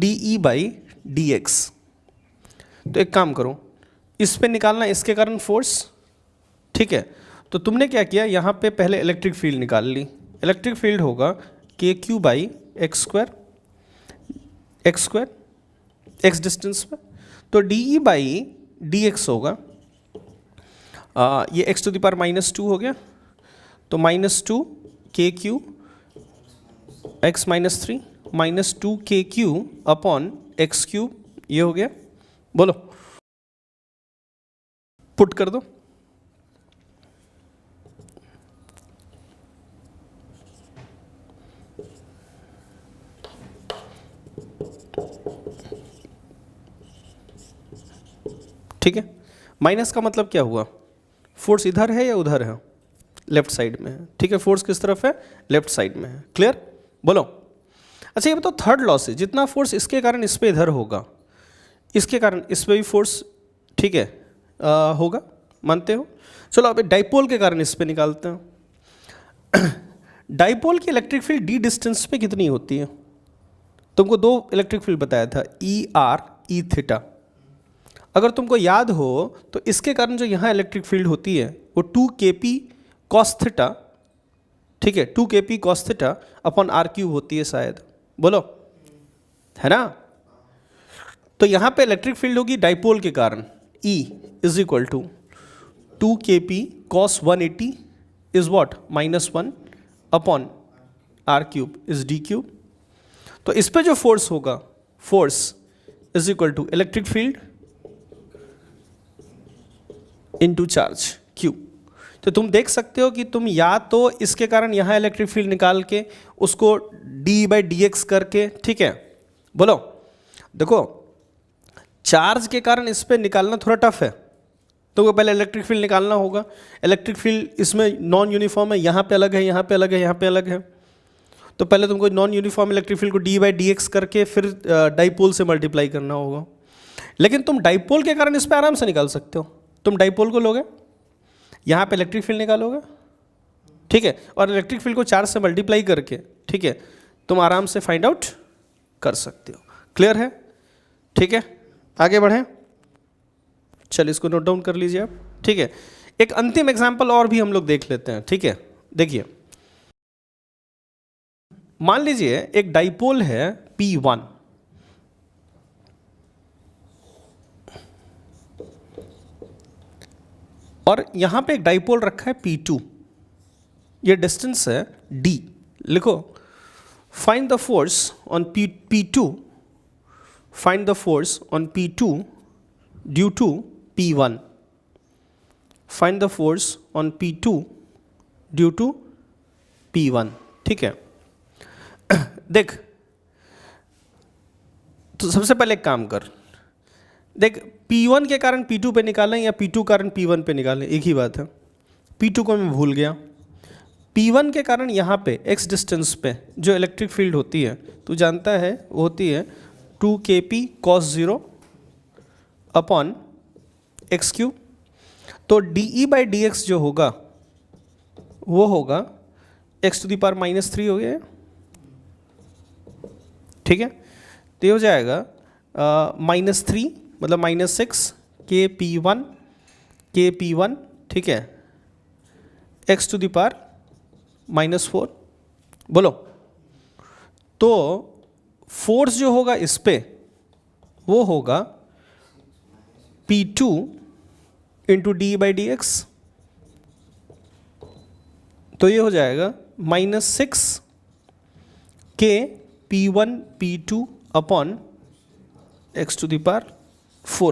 DE by DX। तो एक काम करो, इस पे निकालना इसके कारण फोर्स, ठीक है। तो तुमने क्या किया, यहाँ पे पहले इलेक्ट्रिक फील्ड निकाल ली। इलेक्ट्रिक फील्ड होगा KQ by x square x distance पे, तो DE बाई DX होगा ये x टू द पावर -2 हो गया, तो -2 KQ x -3 -2 KQ upon x cube, ये हो गया। बोलो, पुट कर दो। ठीक है, माइनस का मतलब क्या हुआ? फोर्स इधर है या उधर है? लेफ्ट साइड में है, ठीक है। फोर्स किस तरफ है? लेफ्ट साइड में है। क्लियर? बोलो। अच्छा, ये बताओ, थर्ड लॉ से जितना फोर्स इसके कारण इस पे इधर होगा, इसके कारण इस पे भी फोर्स, ठीक है, होगा। मानते हो? चलो अब डाइपोल के कारण इस पे निकालते हैं। डाइपोल की इलेक्ट्रिक फील्ड D डिस्टेंस पे कितनी होती है? तुमको दो इलेक्ट्रिक फील्ड बताया था, ER E थीटा। अगर तुमको याद हो तो इसके कारण जो यहाँ इलेक्ट्रिक फील्ड होती है वो 2kp cos थीटा, ठीक है, 2kp cos theta upon R³ होती है शायद। बोलो, है ना? तो यहाँ पे इलेक्ट्रिक फील्ड होगी डाइपोल के कारण E is equal to 2kp cos 180 is what? -1 upon R³ is D³। तो इस पे जो फोर्स होगा, force is equal to electric field into charge Q। तो तुम देख सकते हो कि तुम या तो इसके कारण यहाँ इलेक्ट्रिक फील्ड निकाल के उसको D बाई DX करके, ठीक है। बोलो, देखो, चार्ज के कारण इस पे निकालना थोड़ा टफ है, तो पहले इलेक्ट्रिक फील्ड निकालना होगा। इलेक्ट्रिक फील्ड इसमें नॉन यूनिफॉर्म है, यहाँ पे अलग है, यहाँ पे अलग है, यहाँ पे अलग है। तो पहले तुमको नॉन यूनिफॉर्म इलेक्ट्रिक फील्ड को D बाई DX करके फिर डाइपोल से मल्टीप्लाई करना होगा। लेकिन तुम डाइपोल के कारण इस पे आराम से निकाल सकते हो। तुम डाइपोल को लोगे, यहाँ पे इलेक्ट्रिक फील्ड निकालोगे, ठीक है, और इलेक्ट्रिक फील्ड को चार्ज से मल्टीप्लाई करके, ठीक है, तुम आराम से फाइंड आउट कर सकते हो। क्लियर है? ठीक है, आगे बढ़ें, चलिए इसको नोट डाउन कर लीजिए आप, ठीक है। एक अंतिम एग्जाम्पल और भी हम लोग देख लेते हैं, ठीक है। देखिए, मान लीजिए एक डाइपोल है P1, और यहां पे एक डाइपोल रखा है P2, ये डिस्टेंस है D। लिखो, find the force on P2, find the force on P2 due to P1, find the force on P2 due to P1, ठीक है। देख, तो सबसे पहले एक काम कर, देख P1 के कारण P2 पे निकालें या P2 कारण P1 पे निकालें, एक ही बात है। P2 को मैं भूल गया। P1 के कारण यहाँ पे x डिस्टेंस पे जो इलेक्ट्रिक फील्ड होती है, तू जानता है वो होती है 2kp cos 0 upon x Q. तो dE/dx जो होगा वो होगा x⁻³ हो गया, ठीक है। तो ये हो जाएगा -3 मतलब -6 kp1 ठीक है, x⁻⁻4। बोलो, तो फोर्स जो होगा इस पे वो होगा P2 इंटू dE/dx। तो ये हो जाएगा -6 kp1 P2 अपॉन x⁴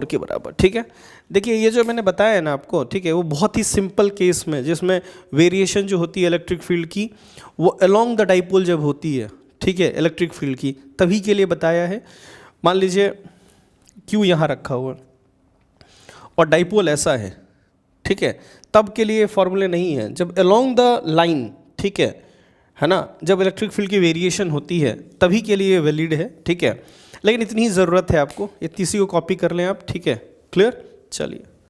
के बराबर, ठीक है। देखिए, ये जो मैंने बताया है ना आपको, ठीक है, वो बहुत ही सिंपल केस में, जिसमें वेरिएशन जो होती है इलेक्ट्रिक फील्ड की वो अलोंग द डाइपोल जब होती है, ठीक है, इलेक्ट्रिक फील्ड की, तभी के लिए बताया है। मान लीजिए Q यहाँ रखा हुआ और डाइपोल ऐसा है, ठीक है, तब के लिए फॉर्मूले नहीं है। जब अलोंग द लाइन, ठीक है ना, जब इलेक्ट्रिक फील्ड की वेरिएशन होती है तभी के लिए वैलिड है, ठीक है। लेकिन इतनी ही ज़रूरत है आपको, इतनी सी को कॉपी कर लें आप, ठीक है, क्लियर। चलिए।